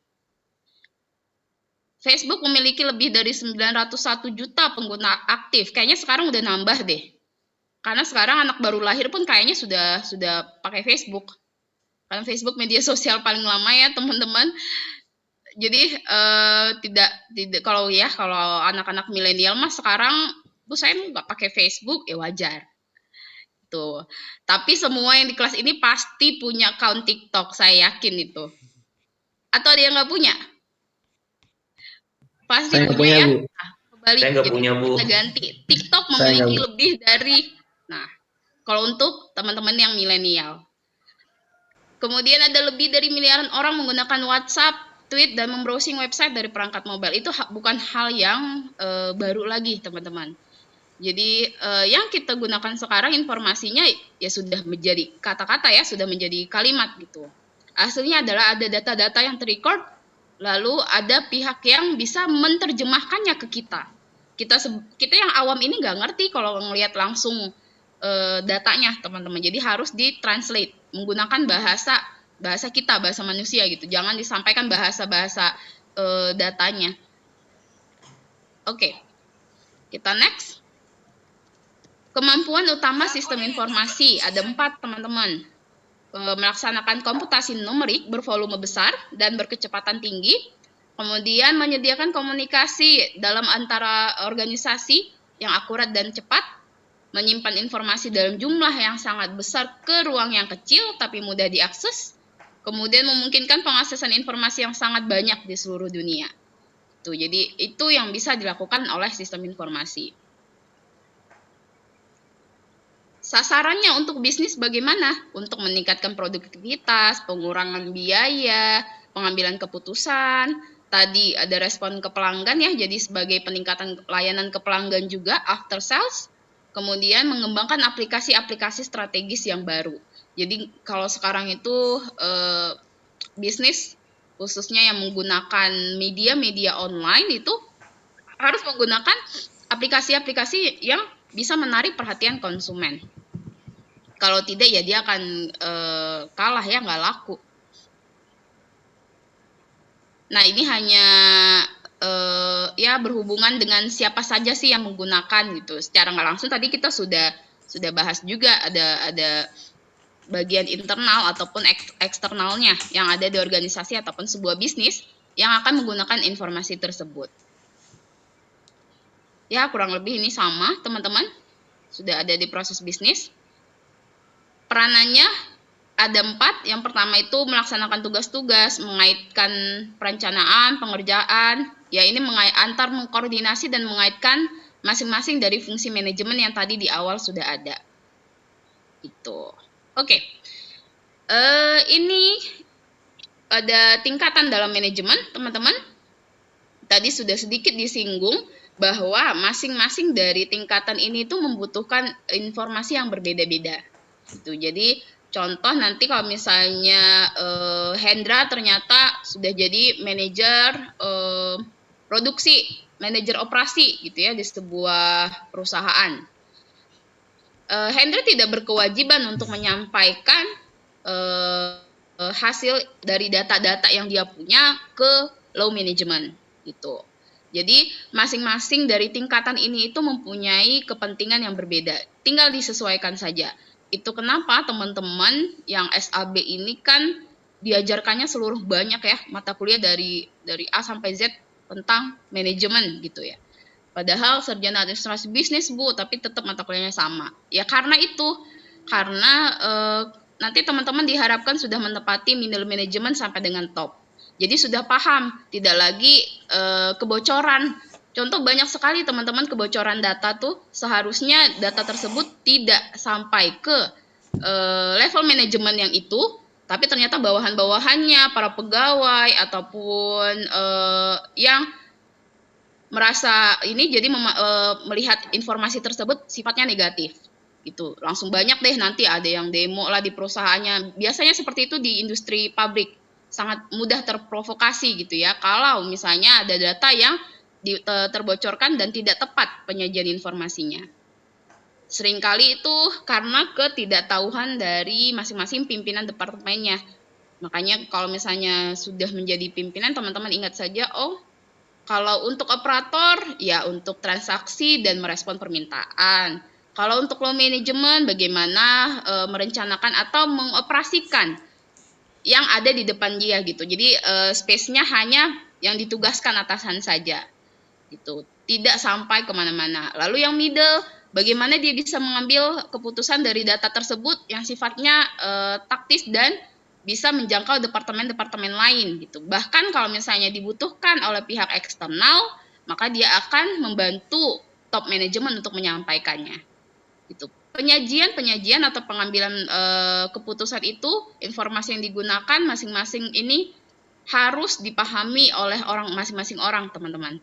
Facebook memiliki lebih dari 901 juta pengguna aktif. Kayaknya sekarang udah nambah deh. Karena sekarang anak baru lahir pun kayaknya sudah pakai Facebook. Karena Facebook media sosial paling lama ya teman-teman. Jadi tidak kalau anak-anak milenial mah sekarang tuh saya nggak pakai Facebook ya wajar. gitu. Tapi semua yang di kelas ini pasti punya account TikTok, saya yakin itu. Atau ada yang nggak punya? Pasti Saya nggak punya punya, ya. Bu. Nah, kembali. Saya nggak Jadi punya, Bu. kita ganti. TikTok Saya nggak, memiliki Bu. lebih dari. Nah, kalau untuk teman-teman yang milenial. Kemudian ada lebih dari miliaran orang menggunakan WhatsApp, tweet, dan membrowsing website dari perangkat mobile. Itu bukan hal yang baru lagi, teman-teman. Jadi yang kita gunakan sekarang informasinya ya sudah menjadi kata-kata ya, sudah menjadi kalimat gitu. Aslinya adalah ada data-data yang terrecord, lalu ada pihak yang bisa menerjemahkannya ke kita. Kita yang awam ini nggak ngerti kalau ngelihat langsung datanya, teman-teman. Jadi harus ditranslate menggunakan bahasa kita, bahasa manusia gitu. Jangan disampaikan bahasa datanya. Oke. Kita next. Kemampuan utama sistem informasi ada 4, teman-teman. Melaksanakan komputasi numerik bervolume besar dan berkecepatan tinggi, kemudian menyediakan komunikasi dalam antara organisasi yang akurat dan cepat, menyimpan informasi dalam jumlah yang sangat besar ke ruang yang kecil tapi mudah diakses, kemudian memungkinkan pengaksesan informasi yang sangat banyak di seluruh dunia. Jadi itu yang bisa dilakukan oleh sistem informasi. Sasarannya untuk bisnis bagaimana? Untuk meningkatkan produktivitas, pengurangan biaya, pengambilan keputusan. Tadi ada respon ke pelanggan ya, jadi sebagai peningkatan layanan ke pelanggan juga, after sales. Kemudian mengembangkan aplikasi-aplikasi strategis yang baru. Jadi kalau sekarang itu bisnis khususnya yang menggunakan media-media online itu harus menggunakan aplikasi-aplikasi yang bisa menarik perhatian konsumen. Kalau tidak ya dia akan kalah ya, nggak laku. Nah ini hanya ya berhubungan dengan siapa saja sih yang menggunakan gitu. Secara nggak langsung tadi kita sudah bahas juga ada bagian internal ataupun eksternalnya yang ada di organisasi ataupun sebuah bisnis yang akan menggunakan informasi tersebut. Ya kurang lebih ini sama teman-teman, sudah ada di proses bisnis. Peranannya ada 4. Yang pertama itu melaksanakan tugas-tugas, mengaitkan perencanaan, pengerjaan. Ya ini antar mengkoordinasi dan mengaitkan masing-masing dari fungsi manajemen yang tadi di awal sudah ada. Itu. Oke. Ini ada tingkatan dalam manajemen, teman-teman. Tadi sudah sedikit disinggung bahwa masing-masing dari tingkatan ini itu membutuhkan informasi yang berbeda-beda. Gitu. Jadi contoh nanti kalau misalnya Hendra ternyata sudah jadi manajer produksi, manajer operasi gitu ya di sebuah perusahaan. Hendra tidak berkewajiban untuk menyampaikan hasil dari data-data yang dia punya ke low management gitu. Jadi masing-masing dari tingkatan ini itu mempunyai kepentingan yang berbeda. Tinggal disesuaikan saja. Itu kenapa teman-teman yang SAB ini kan diajarkannya seluruh banyak ya mata kuliah dari A sampai Z tentang manajemen gitu ya. Padahal sarjana administrasi bisnis Bu, tapi tetap mata kuliahnya sama. Ya karena itu, karena nanti teman-teman diharapkan sudah menepati middle management sampai dengan top. Jadi sudah paham, tidak lagi kebocoran. Contoh banyak sekali teman-teman kebocoran data tuh seharusnya data tersebut tidak sampai ke level manajemen yang itu, tapi ternyata bawahan-bawahannya, para pegawai ataupun yang merasa ini jadi melihat informasi tersebut sifatnya negatif. Gitu. Langsung banyak deh nanti ada yang demo lah di perusahaannya. Biasanya seperti itu di industri pabrik. Sangat mudah terprovokasi gitu ya. Kalau misalnya ada data yang terbocorkan dan tidak tepat penyajian informasinya. Seringkali itu karena ketidaktahuan dari masing-masing pimpinan departemennya. Makanya kalau misalnya sudah menjadi pimpinan, teman-teman ingat saja, oh kalau untuk operator, ya untuk transaksi dan merespon permintaan. Kalau untuk low management, bagaimana merencanakan atau mengoperasikan yang ada di depan dia gitu. Jadi space-nya hanya yang ditugaskan atasan saja. Gitu. Tidak sampai kemana-mana. Lalu yang middle, bagaimana dia bisa mengambil keputusan dari data tersebut yang sifatnya taktis dan bisa menjangkau departemen-departemen lain gitu. Bahkan kalau misalnya dibutuhkan oleh pihak eksternal, maka dia akan membantu top manajemen untuk menyampaikannya. Gitu. Penyajian atau pengambilan keputusan itu, informasi yang digunakan masing-masing ini harus dipahami oleh masing-masing orang, teman-teman.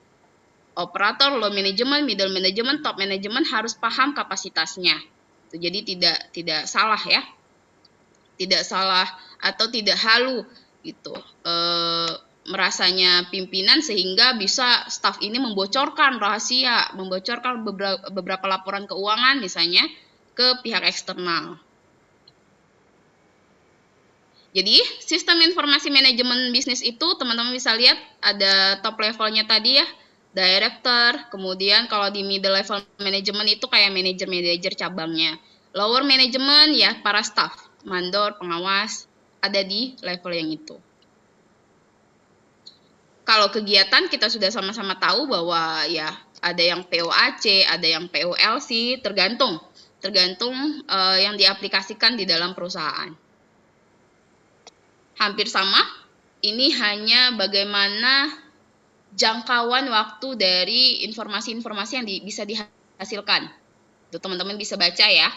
Operator, low management, middle management, top management harus paham kapasitasnya. Jadi tidak salah ya, tidak salah atau tidak halu gitu. Merasanya pimpinan sehingga bisa staf ini membocorkan rahasia, membocorkan beberapa laporan keuangan misalnya ke pihak eksternal. Jadi, sistem informasi manajemen bisnis itu teman-teman bisa lihat ada top levelnya tadi ya, director, kemudian kalau di middle level manajemen itu kayak manajer cabangnya. Lower management ya para staff, mandor, pengawas, ada di level yang itu. Kalau kegiatan kita sudah sama-sama tahu bahwa ya ada yang POAC, ada yang POLC, tergantung yang diaplikasikan di dalam perusahaan. Hampir sama, ini hanya bagaimana jangkauan waktu dari informasi-informasi yang bisa dihasilkan. Itu teman-teman bisa baca ya.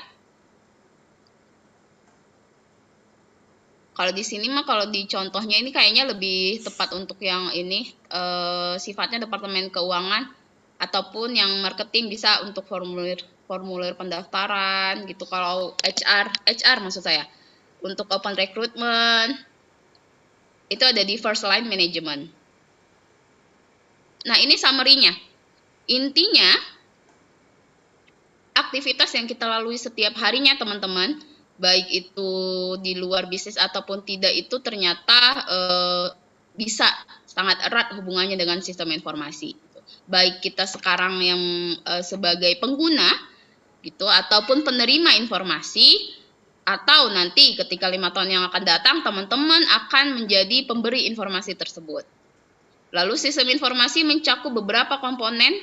Kalau di sini mah kalau di contohnya ini kayaknya lebih tepat untuk yang ini sifatnya departemen keuangan ataupun yang marketing bisa untuk formulir pendaftaran gitu. Kalau HR maksud saya untuk open recruitment itu ada di first line management. Nah, ini summary-nya. Intinya, aktivitas yang kita lalui setiap harinya, teman-teman, baik itu di luar bisnis ataupun tidak, itu ternyata bisa sangat erat hubungannya dengan sistem informasi. Baik kita sekarang yang sebagai pengguna, gitu, ataupun penerima informasi, atau nanti ketika 5 tahun yang akan datang, teman-teman akan menjadi pemberi informasi tersebut. Lalu sistem informasi mencakup beberapa komponen,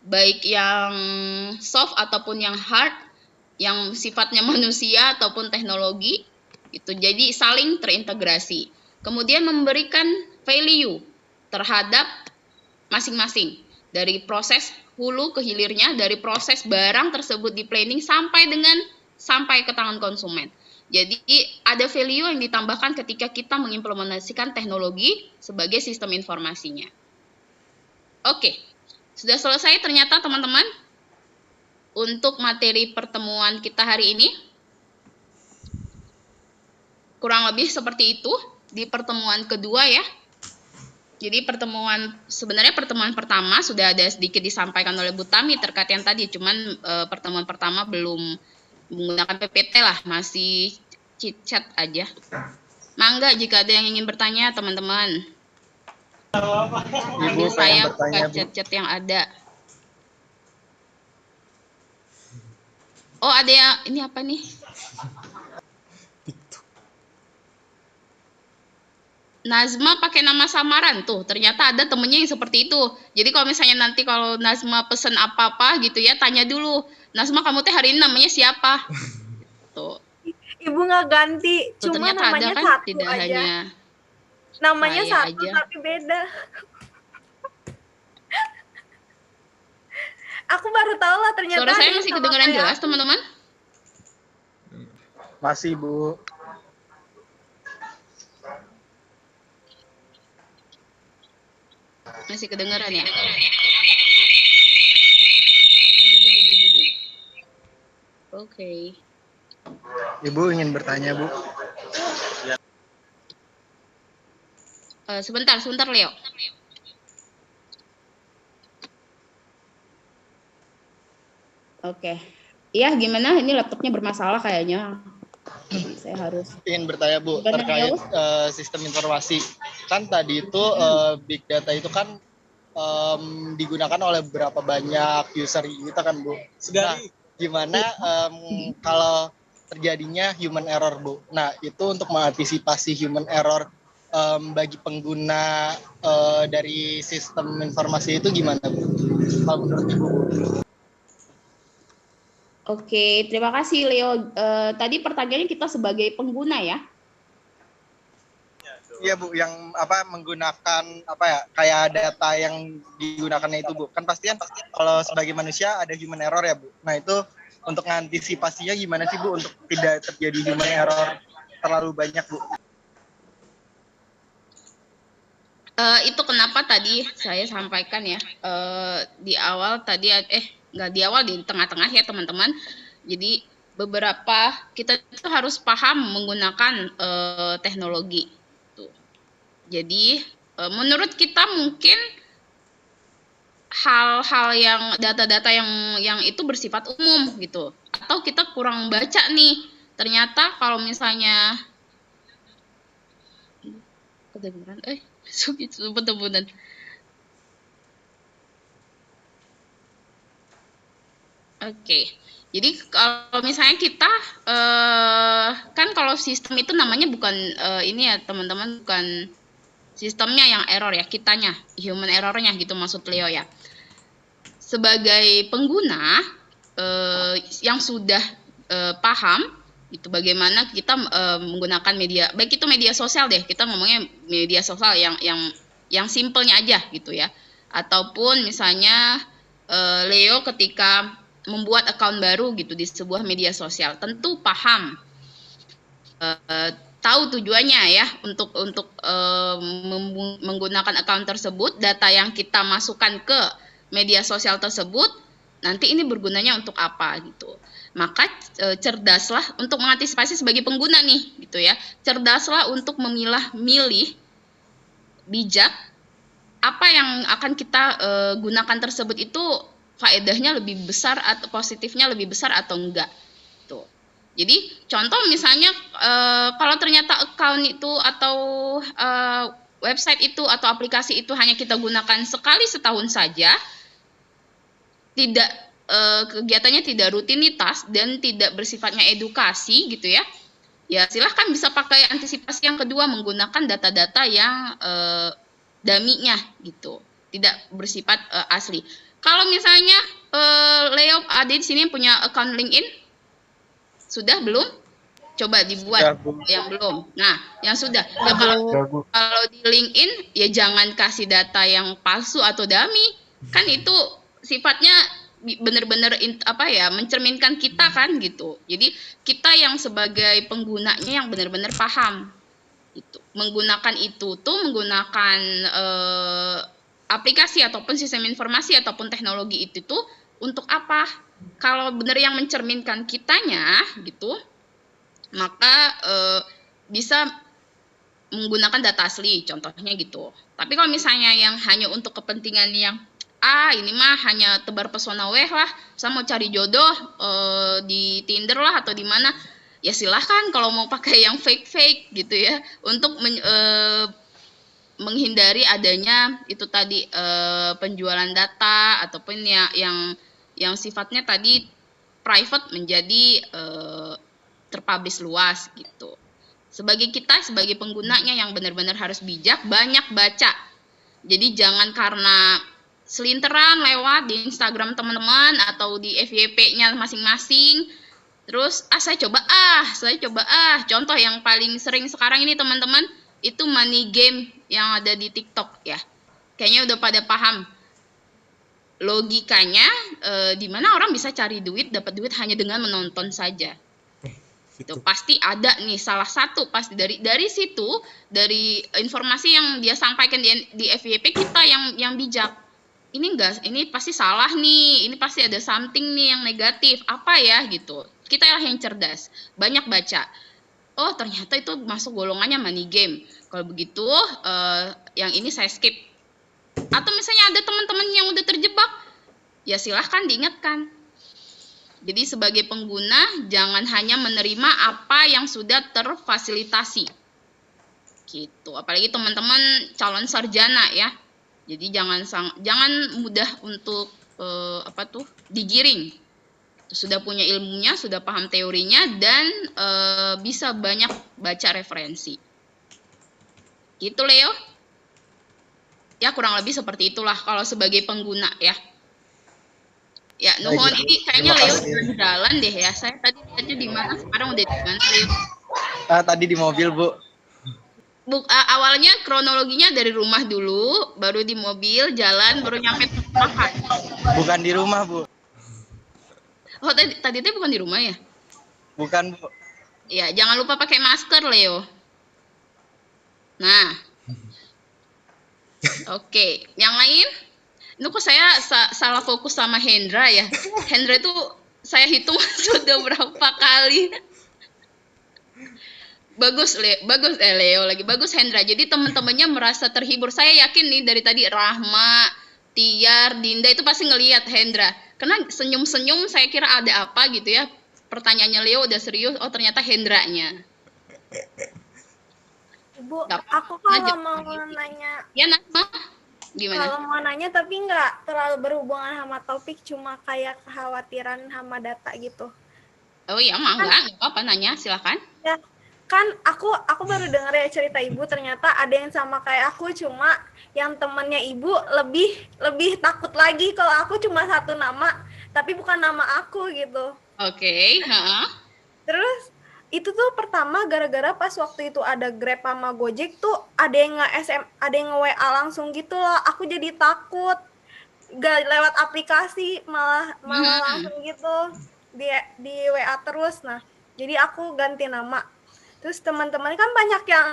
baik yang soft ataupun yang hard, yang sifatnya manusia ataupun teknologi, itu jadi saling terintegrasi. Kemudian memberikan value terhadap masing-masing, dari proses hulu ke hilirnya, dari proses barang tersebut di planning sampai ke tangan konsumen. Jadi ada value yang ditambahkan ketika kita mengimplementasikan teknologi sebagai sistem informasinya. Oke, sudah selesai ternyata teman-teman untuk materi pertemuan kita hari ini. Kurang lebih seperti itu di pertemuan kedua ya. Jadi sebenarnya pertemuan pertama sudah ada sedikit disampaikan oleh Bu Tami terkait yang tadi, cuman pertemuan pertama belum menggunakan PPT lah, masih chit-chat aja. Mangga jika ada yang ingin bertanya teman-teman. Sambil saya buka chat-chat yang ada. Oh ada yang, ini apa nih? Nazma pakai nama samaran tuh, ternyata ada temennya yang seperti itu. Jadi kalau misalnya nanti kalau Nazma pesen apa-apa gitu ya, tanya dulu, Nazma kamu teh hari ini namanya siapa? Tuh. Ibu nggak ganti, tuh, cuma namanya kan satu tidak aja. Hanya namanya satu aja. Tapi beda. Aku baru tahu lah ternyata. Suara saya masih kedengaran jelas teman-teman? Masih Bu. Masih kedengaran ya? Oke. Ibu ingin bertanya, Bu? Sebentar Leo. Oke. Iya, gimana? Ini laptopnya bermasalah kayaknya. Jadi saya harus ingin bertanya Bu terkait sistem informasi. Kan tadi itu big data itu kan digunakan oleh berapa banyak user kita kan Bu. Nah, gimana kalau terjadinya human error Bu? Nah, itu untuk mengantisipasi human error bagi pengguna dari sistem informasi itu gimana Bu? Kalau menurut Ibu Bu? Oke, terima kasih Leo. Tadi pertanyaannya kita sebagai pengguna ya. Iya Bu, yang menggunakan kayak data yang digunakannya itu Bu. Kan pastian kalau sebagai manusia ada human error ya Bu. Nah itu untuk mengantisipasinya gimana sih Bu untuk tidak terjadi human error terlalu banyak Bu? Itu kenapa tadi saya sampaikan ya di awal tadi nggak di awal, di tengah-tengah ya teman-teman. Jadi beberapa kita itu harus paham menggunakan teknologi. Tuh. Jadi menurut kita mungkin hal-hal yang data-data yang itu bersifat umum gitu, atau kita kurang baca nih. Ternyata kalau misalnya kedengeran betul-betul. Oke, jadi kalau misalnya kita kan kalau sistem itu namanya bukan ini ya teman-teman, bukan sistemnya yang error ya, kitanya human errornya gitu maksud Leo ya. Sebagai pengguna yang sudah paham itu bagaimana kita menggunakan media, baik itu media sosial deh, kita ngomongnya media sosial yang simpelnya aja gitu ya, ataupun misalnya Leo ketika membuat akun baru gitu di sebuah media sosial, tentu paham tahu tujuannya ya untuk menggunakan akun tersebut, data yang kita masukkan ke media sosial tersebut nanti ini bergunanya untuk apa gitu. Maka cerdaslah untuk mengantisipasi sebagai pengguna nih gitu ya, cerdaslah untuk memilah-milih bijak apa yang akan kita gunakan tersebut itu faedahnya lebih besar atau positifnya lebih besar atau enggak tuh. Jadi contoh misalnya kalau ternyata account itu atau website itu atau aplikasi itu hanya kita gunakan sekali setahun saja, tidak kegiatannya tidak rutinitas dan tidak bersifatnya edukasi gitu ya, ya silahkan bisa pakai antisipasi yang kedua, menggunakan data-data yang daminya gitu, tidak bersifat asli. Kalau misalnya Leo ada di sini punya account LinkedIn, sudah belum? Coba dibuat yang belum. Nah, yang sudah. Ya, kalau di LinkedIn ya jangan kasih data yang palsu atau dummy. Kan itu sifatnya benar-benar mencerminkan kita kan gitu. Jadi kita yang sebagai penggunanya yang benar-benar paham itu. Menggunakan itu tuh menggunakan aplikasi ataupun sistem informasi ataupun teknologi itu tuh untuk apa? Kalau benar yang mencerminkan kitanya gitu, maka bisa menggunakan data asli, contohnya gitu. Tapi kalau misalnya yang hanya untuk kepentingan yang ini mah hanya tebar pesona lah, saya mau cari jodoh di Tinder lah atau di mana, ya silahkan kalau mau pakai yang fake gitu ya, untuk menghindari adanya itu tadi penjualan data ataupun yang sifatnya tadi private menjadi terpublish luas gitu. Sebagai penggunanya yang benar-benar harus bijak, banyak baca. Jadi jangan karena selinteran lewat di Instagram teman-teman atau di FYP-nya masing-masing, terus saya coba contoh yang paling sering sekarang ini teman-teman itu money game yang ada di TikTok ya. Kayaknya udah pada paham logikanya, di mana orang bisa cari duit, dapat duit hanya dengan menonton saja. Itu pasti ada nih salah satu, pasti dari situ, dari informasi yang dia sampaikan di FYP, kita yang bijak. Ini pasti salah nih, ini pasti ada something nih yang negatif, apa ya gitu. Kita lah yang cerdas, banyak baca. Oh ternyata itu masuk golongannya money game. Kalau begitu yang ini saya skip. Atau misalnya ada teman-teman yang udah terjebak, ya silahkan diingatkan. Jadi sebagai pengguna jangan hanya menerima apa yang sudah terfasilitasi. Gitu. Apalagi teman-teman calon sarjana ya. Jadi jangan mudah untuk digiring. Sudah punya ilmunya, sudah paham teorinya, dan bisa banyak baca referensi. Gitu Leo. Ya kurang lebih seperti itulah kalau sebagai pengguna ya. Ya, Baik, nuhun Bu. ini kayaknya Terima Leo kasih. jalan-jalan deh ya. Saya tadi lihatnya di mana, sekarang udah di mana Leo? Tadi di mobil, Bu. Awalnya kronologinya dari rumah dulu, baru di mobil, jalan, baru nyampe makan. Bukan di rumah, Bu. Oh, tadi itu bukan di rumah ya? Bukan, Bu. Ya, jangan lupa pakai masker, Leo. Nah, oke. Yang lain? Ini kok saya salah fokus sama Hendra ya. Hendra itu saya hitung sudah berapa kali. Bagus Leo lagi bagus Hendra. Jadi teman-temannya merasa terhibur. Saya yakin nih dari tadi Rahma, Tiar, Dinda itu pasti ngelihat Hendra. Karena senyum-senyum saya kira ada apa gitu ya. Pertanyaannya Leo udah serius. Oh ternyata Hendranya. Ibu, Gak aku kalau mau nanya, ya Nasma gimana? kalau mau nanya tapi nggak terlalu berhubungan sama topik, cuma kayak kekhawatiran sama data gitu. Oh iya nggak apa-apa nanya silakan. Ya, kan aku baru dengar ya cerita ibu, ternyata ada yang sama kayak aku, cuma yang temennya ibu lebih takut lagi kalau aku cuma satu nama tapi bukan nama aku gitu. Oke. Terus itu tuh pertama gara-gara pas waktu itu ada Grab sama Gojek tuh ada yang ada yang nge-WA langsung gitu loh. Aku jadi takut. Gak lewat aplikasi, malah langsung gitu di WA terus. Nah, jadi aku ganti nama. Terus teman-teman kan banyak yang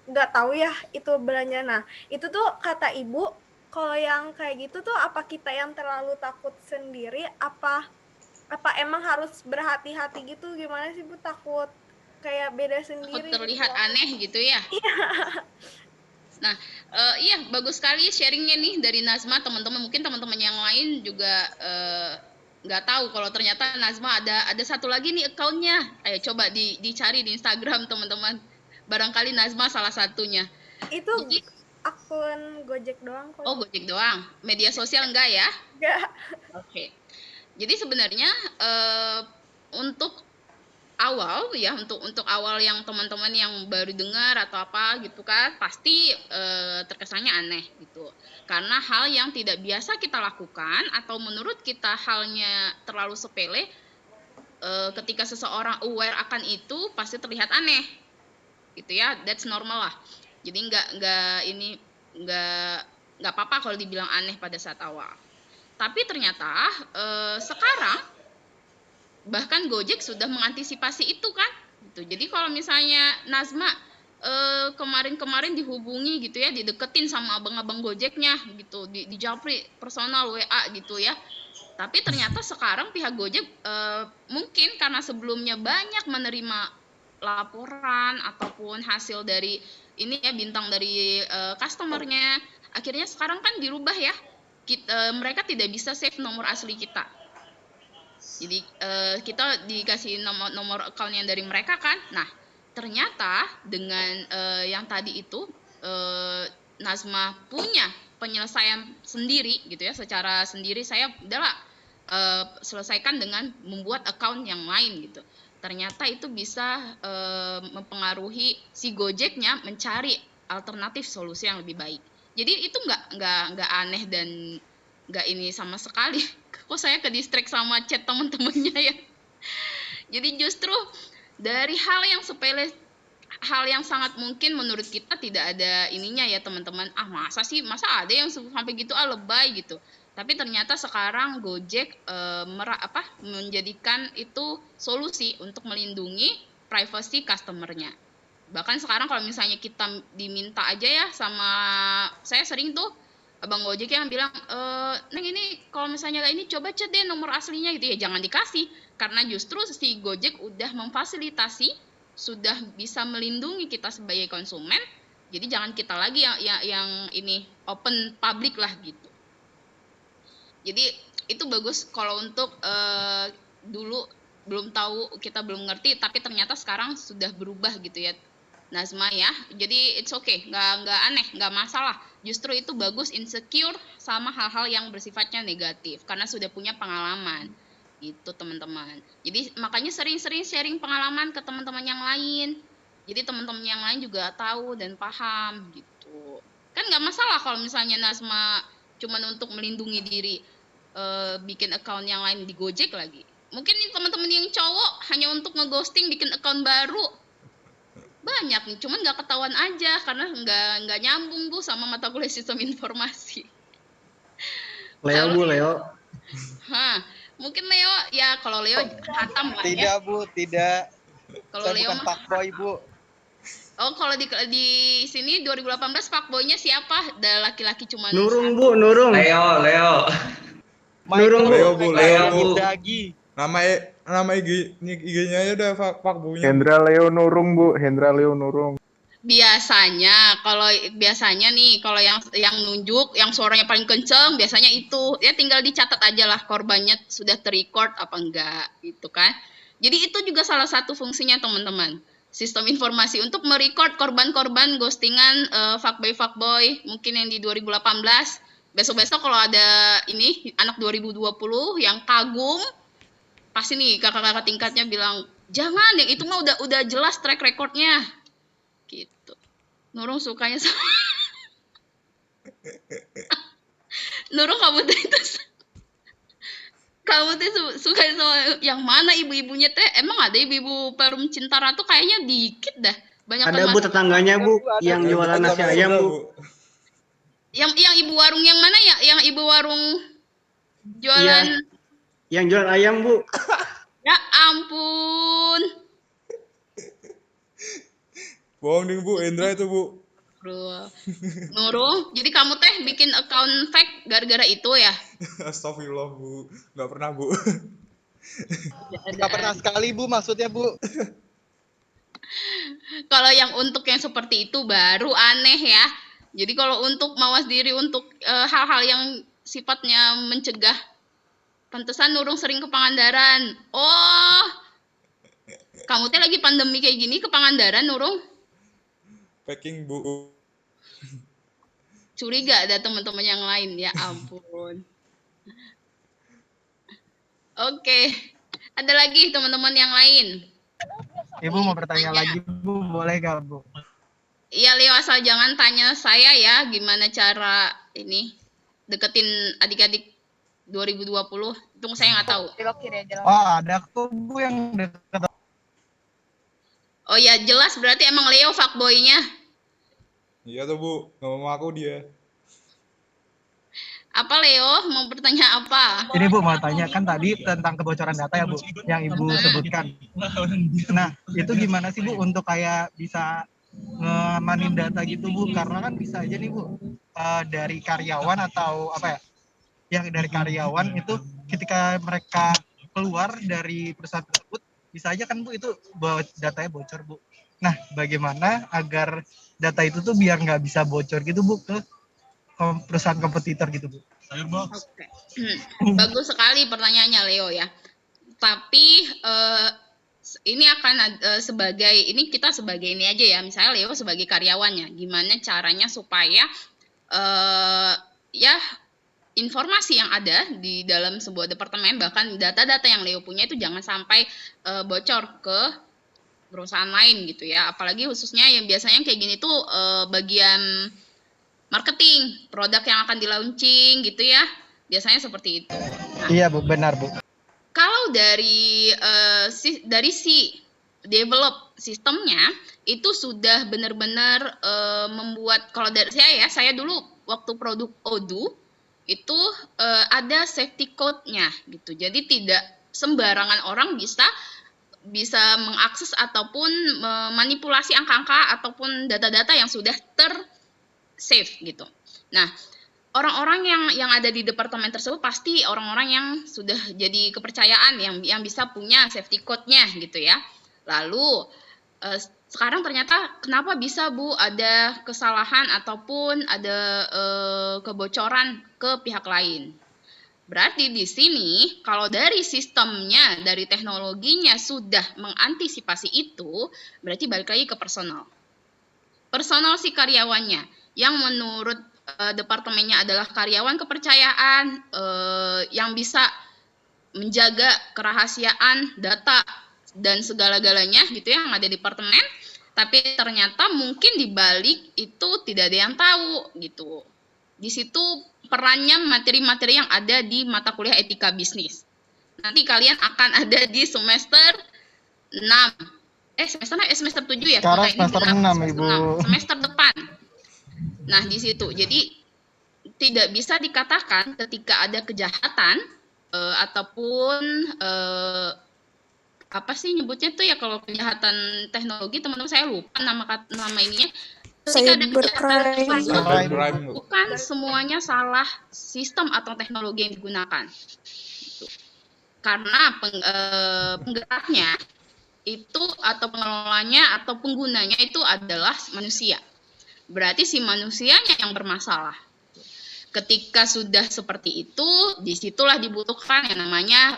nggak tahu ya itu belanja. Nah, itu tuh kata ibu, kalau yang kayak gitu tuh apa kita yang terlalu takut sendiri, apa emang harus berhati-hati gitu? Gimana sih Bu, takut kayak beda sendiri Takut terlihat gitu. aneh gitu ya. Nah, iya bagus sekali sharingnya nih dari Nazma. Teman-teman mungkin teman-teman yang lain juga nggak tahu kalau ternyata Nazma ada satu lagi nih akunnya. Ayo coba dicari di Instagram teman-teman. Barangkali Nazma salah satunya. Itu Jadi, akun Gojek doang kok. oh Gojek doang. Media sosial enggak ya? Enggak. Oke. Jadi sebenarnya untuk awal ya untuk awal yang teman-teman yang baru dengar atau apa gitu kan pasti terkesannya aneh gitu karena hal yang tidak biasa kita lakukan atau menurut kita halnya terlalu sepele ketika seseorang aware akan itu pasti terlihat aneh gitu ya, that's normal lah. Jadi nggak apa-apa kalau dibilang aneh pada saat awal, tapi ternyata sekarang bahkan Gojek sudah mengantisipasi itu kan gitu. Jadi kalau misalnya Nazma kemarin-kemarin dihubungi gitu ya, dideketin sama abang-abang Gojeknya gitu, di japri personal WA gitu ya. Tapi ternyata sekarang pihak Gojek mungkin karena sebelumnya banyak menerima laporan ataupun hasil dari ini ya bintang dari customernya, akhirnya sekarang kan dirubah ya. Mereka tidak bisa save nomor asli kita. Jadi kita dikasih nomor account yang dari mereka kan. Nah, ternyata dengan yang tadi itu Nazma punya penyelesaian sendiri gitu ya, secara sendiri saya udahlah selesaikan dengan membuat account yang lain gitu. Ternyata itu bisa mempengaruhi si Gojeknya mencari alternatif solusi yang lebih baik. Jadi itu nggak aneh dan nggak ini sama sekali. Kok saya ke distract sama chat teman-temannya ya. Jadi justru dari hal yang sepele, hal yang sangat mungkin menurut kita tidak ada ininya ya teman-teman. Masa ada yang sampai gitu lebay gitu. Tapi ternyata sekarang Gojek menjadikan itu solusi untuk melindungi privasi customer-nya. Bahkan sekarang kalau misalnya kita diminta aja ya sama saya sering tuh abang Gojek yang bilang, Neng ini kalau misalnya ini coba chat deh nomor aslinya gitu ya, jangan dikasih karena justru si Gojek udah memfasilitasi, sudah bisa melindungi kita sebagai konsumen, jadi jangan kita lagi yang ini open public lah gitu. Jadi itu bagus kalau untuk dulu belum tahu, kita belum ngerti, tapi ternyata sekarang sudah berubah gitu ya Nazma ya. Jadi it's okay, nggak aneh, nggak masalah. Justru itu bagus insecure sama hal-hal yang bersifatnya negatif karena sudah punya pengalaman gitu teman-teman. Jadi makanya sering-sering sharing pengalaman ke teman-teman yang lain. Jadi teman-teman yang lain juga tahu dan paham gitu. Kan nggak masalah kalau misalnya Nazma cuman untuk melindungi diri. bikin account yang lain di Gojek lagi. Mungkin nih teman-teman yang cowok hanya untuk ngeghosting bikin account baru banyak nih, cuman nggak ketahuan aja karena nggak nyambung Bu sama mata kuliah sistem informasi. Leo Bu, Leo. Mungkin Leo ya, kalau Leo hatam lah ya. Tidak Bu, tidak. Kalau Saya Leo bukan mah fuckboy Bu. oh, kalau di sini 2018 fuckboy-nya siapa? Ada laki-laki cuman Nurung Bu, Nurung. Leo. Nurung Bu. Leo Bu. Dagi. Nama IG-nya aja udah fuckboy-nya. Hendra Leo Nurung Bu, Hendra Leo Nurung. biasanya nih kalau yang nunjuk yang suaranya paling kenceng biasanya itu ya, tinggal dicatat aja lah korbannya sudah terrecord apa enggak gitu kan. Jadi itu juga salah satu fungsinya teman-teman, sistem informasi untuk merecord korban-korban ghostingan fuckboy mungkin yang di 2018. Besok-besok kalau ada ini anak 2020 yang kagum, pasti nih kakak-kakak tingkatnya bilang jangan, yang itu mah udah jelas track recordnya gitu. Nurung sukanya sama Nurung, kamu tuh suka sama yang mana ibu-ibunya teh? Emang ada ibu-ibu Perum Cinta Ratu? Kayaknya dikit dah. Banyak Ada Bu tetangganya Bu, yang jualan nasi ayam Bu. Yang ibu warung yang mana ya? Yang ibu warung jualan Yang jualan ayam Bu. Ya ampun. Bohong ding Bu, Indra itu Bu. Nurung, jadi kamu teh bikin account fake gara-gara itu ya? Astagfirullah Bu, nggak pernah Bu. Nggak pernah sekali Bu, maksudnya Bu. Kalau yang untuk yang seperti itu baru aneh ya. Jadi kalau untuk mawas diri untuk hal-hal yang sifatnya mencegah, pantesan Nurung sering ke Pangandaran. Oh, kamu teh lagi pandemi kayak gini ke Pangandaran Nurung? Packing Bu. Curiga ada teman-teman yang lain, ya ampun. Oke, ada lagi teman-teman yang lain? Ibu mau bertanya lagi Bu, boleh gak Bu? Iya Leo, asal jangan tanya saya ya gimana cara ini deketin adik-adik 2020. Itu saya nggak tahu. Oh ada kok Bu yang deket. Oh ya jelas, berarti emang Leo fuckboy-nya. Iya tuh Bu, nggak mau aku dia. Apa Leo? Mau bertanya apa? Ini Bu mau tanya, kan tadi tentang kebocoran data ya Bu, yang Ibu sebutkan. Nah itu gimana sih Bu untuk kayak bisa ngamanin data gitu Bu? Karena kan bisa aja nih Bu, dari karyawan atau apa ya, yang dari karyawan itu ketika mereka keluar dari perusahaan tersebut, bisa aja kan Bu itu datanya bocor Bu. Nah bagaimana agar data itu tuh biar nggak bisa bocor gitu Bu ke perusahaan kompetitor gitu Bu? Oke. Bagus sekali pertanyaannya Leo ya. Tapi ini akan kita sebagai ini aja ya. Misalnya Leo sebagai karyawannya, gimana caranya supaya ya informasi yang ada di dalam sebuah departemen, bahkan data-data yang Leo punya itu jangan sampai bocor ke perusahaan lain gitu ya. Apalagi khususnya yang biasanya kayak gini tuh bagian marketing, produk yang akan di-launching gitu ya. Biasanya seperti itu. Nah, Iya Bu, benar Bu. kalau dari si develop sistemnya itu sudah benar-benar membuat, kalau dari saya dulu waktu produk Odoo itu ada safety code-nya gitu. Jadi tidak sembarangan orang bisa mengakses ataupun memanipulasi angka-angka ataupun data-data yang sudah ter-save gitu. Nah, orang-orang yang ada di departemen tersebut pasti orang-orang yang sudah jadi kepercayaan, yang bisa punya safety code-nya gitu ya. Lalu sekarang ternyata kenapa bisa Bu ada kesalahan ataupun ada kebocoran ke pihak lain? Berarti di sini kalau dari sistemnya, dari teknologinya sudah mengantisipasi itu, berarti balik lagi ke personal. Personal si karyawannya yang menurut departemennya adalah karyawan kepercayaan yang bisa menjaga kerahasiaan data dan segala-galanya gitu ya yang ada di departemen, tapi ternyata mungkin di balik itu tidak ada yang tahu gitu. Di situ perannya materi-materi yang ada di mata kuliah etika bisnis. Nanti kalian akan ada di semester 6. Semester 7 ya? Sekarang Kita ini semester genap 6, Ibu. semester depan. Nah, di situ. Jadi tidak bisa dikatakan ketika ada kejahatan ataupun apa sih nyebutnya tuh ya, kalau kejahatan teknologi, teman-teman saya lupa nama ininya. Ketika ada kejahatan tersebut, Cybercrime, Bu. bukan semuanya salah sistem atau teknologi yang digunakan. Gitu. Karena penggeraknya itu atau pengelolanya atau penggunanya itu adalah manusia. Berarti si manusianya yang bermasalah. Ketika sudah seperti itu, disitulah dibutuhkan yang namanya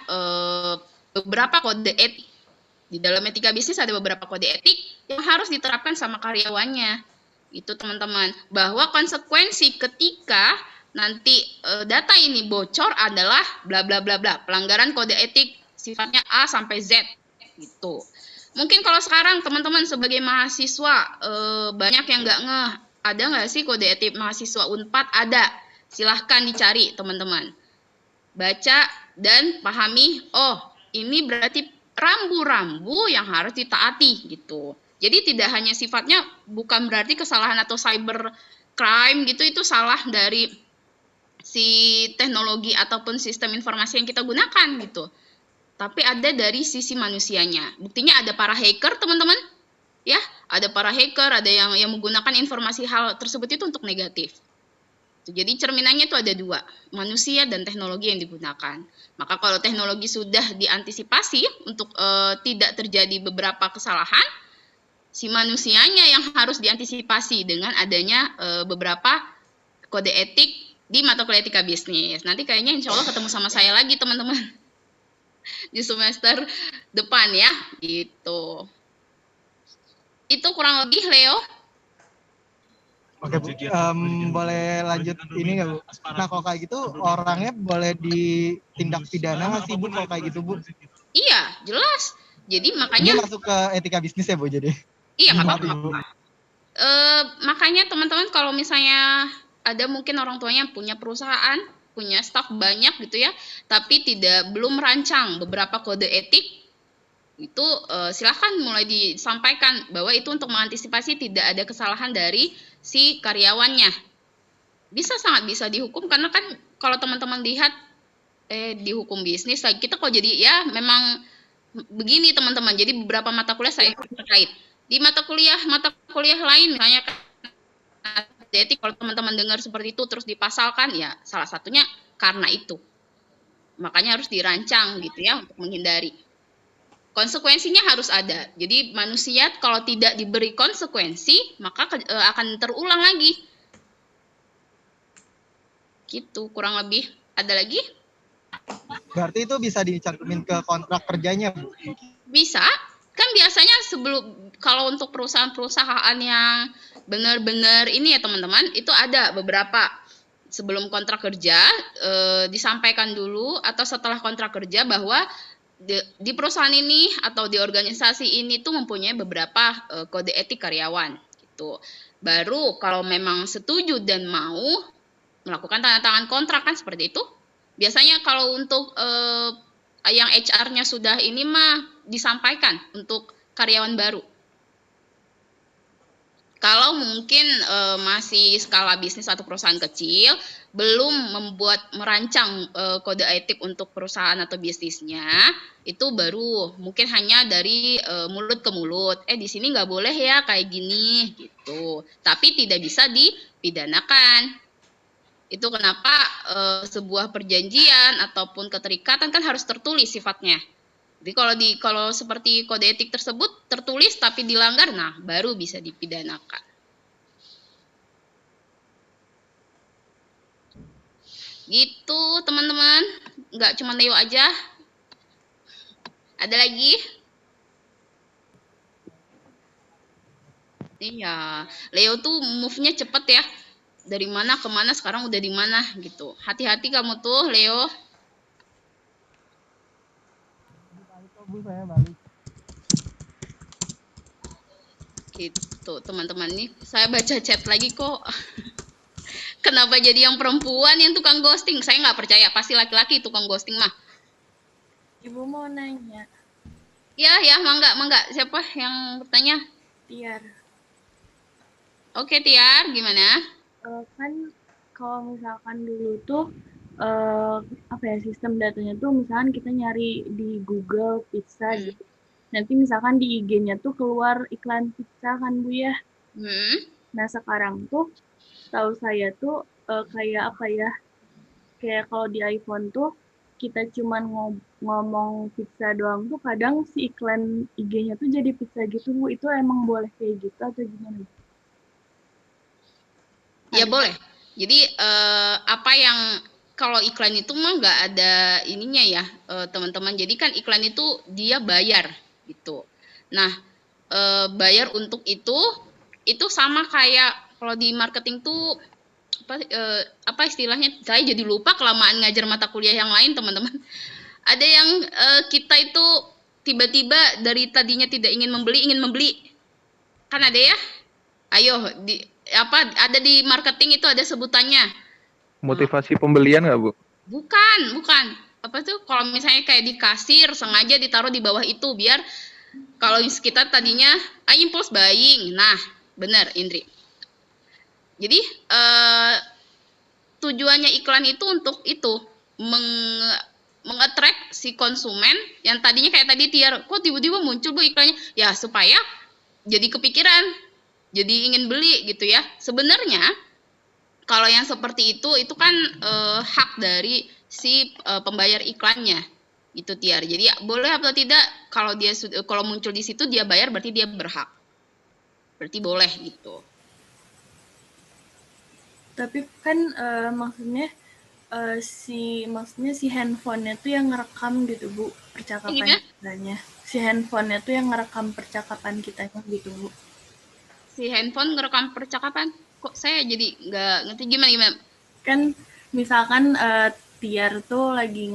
beberapa kode etik. Di dalam etika bisnis ada beberapa kode etik yang harus diterapkan sama karyawannya. Itu teman-teman. Bahwa konsekuensi ketika nanti data ini bocor adalah bla bla bla bla. Pelanggaran kode etik sifatnya A sampai Z. Gitu. Mungkin kalau sekarang teman-teman sebagai mahasiswa banyak yang nggak ngeh. Ada nggak sih kode etik mahasiswa Unpad? Ada. Silahkan dicari teman-teman. Baca dan pahami, oh ini berarti rambu-rambu yang harus ditaati gitu. Jadi tidak hanya sifatnya, bukan berarti kesalahan atau cyber crime gitu itu salah dari si teknologi ataupun sistem informasi yang kita gunakan gitu. Tapi ada dari sisi manusianya. Buktinya ada para hacker teman-teman. Ya, ada para hacker, ada yang menggunakan informasi hal tersebut itu untuk negatif. Jadi cerminannya itu ada dua, manusia dan teknologi yang digunakan. Maka kalau teknologi sudah diantisipasi untuk tidak terjadi beberapa kesalahan, si manusianya yang harus diantisipasi dengan adanya beberapa kode etik di mata kuliah etika bisnis. Nanti kayaknya insya Allah ketemu sama saya lagi teman-teman di semester depan ya, gitu. Itu kurang lebih Leo. Oke Bu, boleh lanjut ini nggak Bu? Nah kalau kayak gitu orangnya boleh ditindak pidana nggak sih Bu kalau kayak gitu Bu? Iya, jelas. Jadi Ini makanya masuk ke etika bisnis ya Bu jadi? iya nggak Maaf, apa-apa. Ibu. Makanya teman-teman kalau misalnya ada mungkin orang tuanya yang punya perusahaan, punya stok banyak gitu ya, tapi belum merancang beberapa kode etik, itu silahkan mulai disampaikan bahwa itu untuk mengantisipasi tidak ada kesalahan dari si karyawannya. Sangat bisa dihukum, karena kan kalau teman-teman lihat dihukum bisnis, kita kok jadi ya memang begini teman-teman. Jadi beberapa mata kuliah saya terkait. Di mata kuliah lain misalnya etik, kalau teman-teman dengar seperti itu terus dipasalkan, ya salah satunya karena itu. Makanya harus dirancang gitu ya untuk menghindari. Konsekuensinya harus ada. Jadi manusia kalau tidak diberi konsekuensi, maka akan terulang lagi. Gitu kurang lebih. Ada lagi? Berarti itu bisa dicantumin ke kontrak kerjanya Bu? Bisa. Kan biasanya kalau untuk perusahaan-perusahaan yang benar-benar ini ya teman-teman, itu ada beberapa sebelum kontrak kerja disampaikan dulu atau setelah kontrak kerja bahwa di perusahaan ini atau di organisasi ini tuh mempunyai beberapa kode etik karyawan gitu. Baru kalau memang setuju dan mau melakukan tanda tangan kontrak kan seperti itu. Biasanya kalau untuk yang HR-nya sudah ini mah disampaikan untuk karyawan baru. Kalau mungkin masih skala bisnis atau perusahaan kecil, belum merancang kode etik untuk perusahaan atau bisnisnya, itu baru mungkin hanya dari mulut ke mulut. Di sini nggak boleh ya kayak gini, gitu. Tapi tidak bisa dipidanakan. Itu kenapa sebuah perjanjian ataupun keterikatan kan harus tertulis sifatnya. Jadi kalau seperti kode etik tersebut tertulis tapi dilanggar, nah baru bisa dipidanakan. Gitu teman-teman, nggak cuma Leo aja. Ada lagi? Iya, Leo tuh move-nya cepet ya. Dari mana ke mana sekarang udah di mana gitu. Hati-hati kamu tuh Leo. Bu, saya balik. Gitu teman-teman nih, saya baca chat lagi kok. Kenapa jadi yang perempuan yang tukang ghosting? Saya nggak percaya, pasti laki-laki tukang ghosting mah. Ibu mau nanya, Ya, mangga. Siapa yang bertanya? Tiar. Oke, Tiar, gimana? Kan kalau misalkan dulu tuh apa ya, sistem datanya tuh misalkan kita nyari di Google pizza gitu. Nanti misalkan di IG-nya tuh keluar iklan pizza kan Bu ya. Nah sekarang tuh tahu saya tuh kayak apa ya, kayak kalau di iPhone tuh kita cuman ngomong pizza doang tuh kadang si iklan IG-nya tuh jadi pizza gitu Bu. Itu emang boleh kayak gitu atau gimana? Ya boleh. Jadi apa yang kalau iklan itu mah nggak ada ininya ya teman-teman. Jadi kan iklan itu dia bayar gitu. Nah bayar untuk itu sama kayak kalau di marketing tuh apa istilahnya? Saya jadi lupa kelamaan ngajar mata kuliah yang lain teman-teman. Ada yang kita itu tiba-tiba dari tadinya tidak ingin membeli, kan ada ya? Ayo ada di marketing itu ada sebutannya. Motivasi pembelian nggak, Bu? Bukan. Apa tuh kalau misalnya kayak di kasir sengaja ditaruh di bawah itu biar kalau kita tadinya impulse buying. Nah, benar Indri. Jadi tujuannya iklan itu untuk itu mengattract si konsumen yang tadinya kayak tadi Tiar, kok tiba-tiba muncul Bu iklannya? Ya supaya jadi kepikiran, jadi ingin beli gitu ya. Sebenarnya kalau yang seperti itu kan hak dari si pembayar iklannya gitu Tiar. Jadi boleh atau tidak kalau muncul di situ dia bayar berarti dia berhak. Berarti boleh gitu. Tapi kan maksudnya si handphonenya tuh yang ngerekam gitu Bu percakapan kitanya. Si handphonenya tuh yang ngerekam percakapan kita gitu Bu. Si handphone ngerekam percakapan? Kok saya jadi nggak ngerti gimana? Kan misalkan Tiar tuh lagi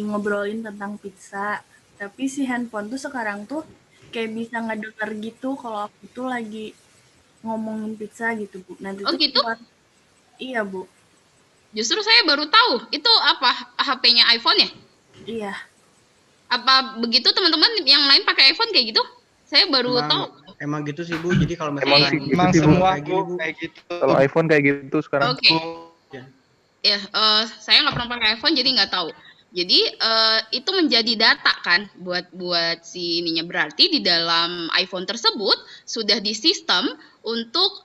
ngobrolin tentang pizza, tapi si handphone tuh sekarang tuh kayak bisa ngedenger gitu kalau aku tuh lagi ngomongin pizza gitu Bu. Nanti tuh gitu? Iya Bu. Justru saya baru tahu itu apa HP-nya iPhone ya? Iya. Apa begitu teman-teman yang lain pakai iPhone kayak gitu? Saya baru tahu. Emang gitu sih Bu. Jadi kalau misalnya emang semua kayak gitu. Kalau iPhone kayak gitu sekarang. Oke. Ya, saya nggak pernah pakai iPhone jadi nggak tahu. Jadi itu menjadi data kan buat si ininya, berarti di dalam iPhone tersebut sudah disistem untuk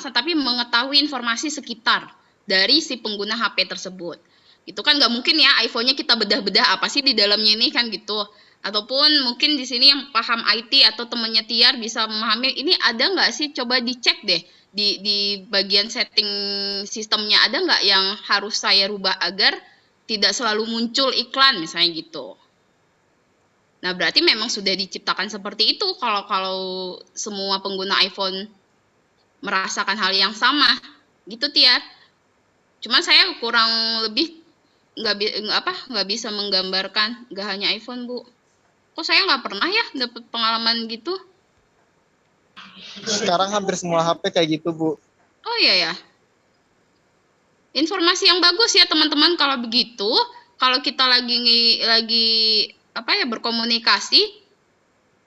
tapi mengetahui informasi sekitar dari si pengguna HP tersebut. Itu kan nggak mungkin ya iPhone-nya kita bedah-bedah apa sih di dalamnya ini kan gitu. Ataupun mungkin di sini yang paham IT atau temannya Tiar bisa memahami ini ada nggak sih, coba dicek deh di bagian setting sistemnya ada nggak yang harus saya rubah agar tidak selalu muncul iklan misalnya gitu. Nah berarti memang sudah diciptakan seperti itu kalau semua pengguna iPhone merasakan hal yang sama gitu Tiar. Cuma saya kurang lebih nggak bisa menggambarkan, nggak hanya iPhone Bu. Kok saya nggak pernah ya dapat pengalaman gitu. Sekarang hampir semua HP kayak gitu Bu. Oh iya ya. Informasi yang bagus ya teman-teman kalau begitu. Kalau kita lagi berkomunikasi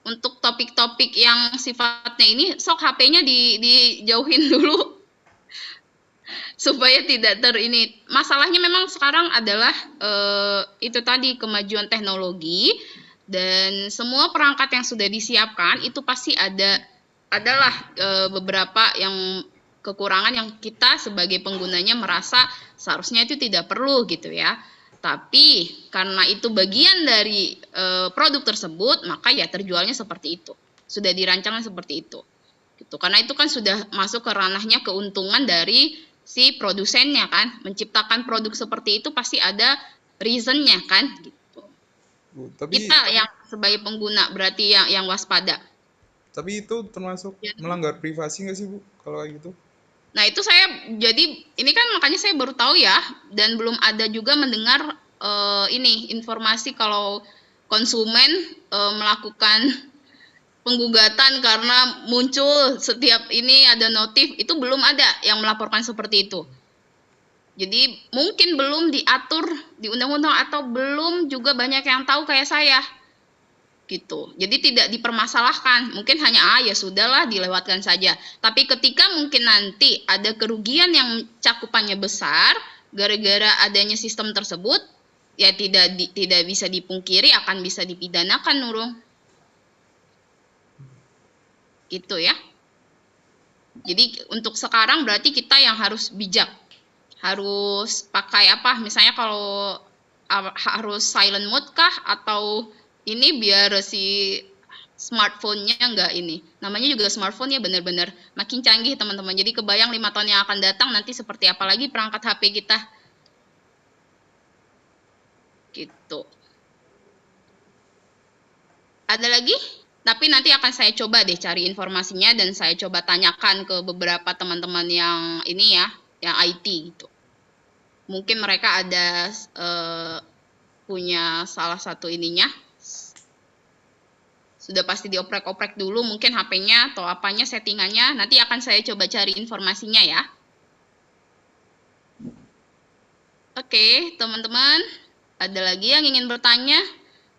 untuk topik-topik yang sifatnya ini, sok HP-nya dijauhin dulu supaya tidak ini. Masalahnya memang sekarang adalah itu tadi kemajuan teknologi dan semua perangkat yang sudah disiapkan itu pasti adalah beberapa yang kekurangan yang kita sebagai penggunanya merasa seharusnya itu tidak perlu gitu ya. Tapi karena itu bagian dari produk tersebut, maka ya terjualnya seperti itu. Sudah dirancangkan seperti itu. Gitu. Karena itu kan sudah masuk ke ranahnya keuntungan dari si produsennya kan. Menciptakan produk seperti itu pasti ada reason-nya kan gitu. Bu, tapi kita yang sebagai pengguna berarti yang waspada. Tapi itu termasuk melanggar privasi nggak sih Bu kalau kayak gitu? Nah itu ini kan makanya saya baru tahu ya, dan belum ada juga mendengar informasi kalau konsumen melakukan penggugatan karena muncul setiap ini ada notif, itu belum ada yang melaporkan seperti itu. Jadi mungkin belum diatur di undang-undang atau belum juga banyak yang tahu kayak saya. Gitu. Jadi tidak dipermasalahkan. Mungkin hanya ya sudahlah dilewatkan saja. Tapi ketika mungkin nanti ada kerugian yang cakupannya besar gara-gara adanya sistem tersebut, ya tidak bisa dipungkiri akan bisa dipidanakan, Nurung. Gitu ya. Jadi untuk sekarang berarti kita yang harus bijak. Harus pakai apa? Misalnya kalau harus silent mode kah atau ini biar si smartphone-nya enggak ini. Namanya juga smartphone ya, benar-benar makin canggih teman-teman. Jadi kebayang 5 tahun yang akan datang nanti seperti apa lagi perangkat HP kita. Gitu. Ada lagi? Tapi nanti akan saya coba deh cari informasinya dan saya coba tanyakan ke beberapa teman-teman yang ini ya, yang IT gitu. Mungkin mereka ada punya salah satu ininya. Sudah pasti dioprek-oprek dulu mungkin HP-nya atau apanya settingannya. Nanti akan saya coba cari informasinya ya. Oke, teman-teman. Ada lagi yang ingin bertanya?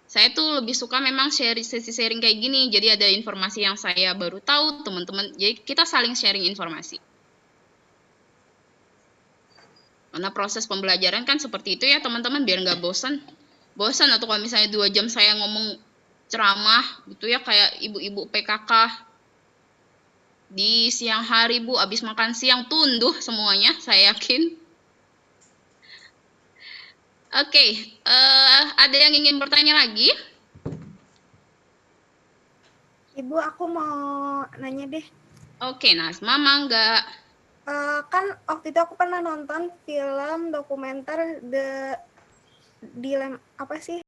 Saya tuh lebih suka memang sesi sharing kayak gini. Jadi ada informasi yang saya baru tahu, teman-teman. Jadi kita saling sharing informasi. Karena proses pembelajaran kan seperti itu ya teman-teman, biar nggak bosan. Bosan atau kalau misalnya 2 jam saya ngomong ceramah gitu ya kayak ibu-ibu PKK di siang hari Bu, habis makan siang tunduh semuanya, saya yakin. Oke, ada yang ingin bertanya lagi? Ibu, aku mau nanya deh. Oke, Nasma, mangga. Kan waktu itu aku pernah nonton film dokumenter apa sih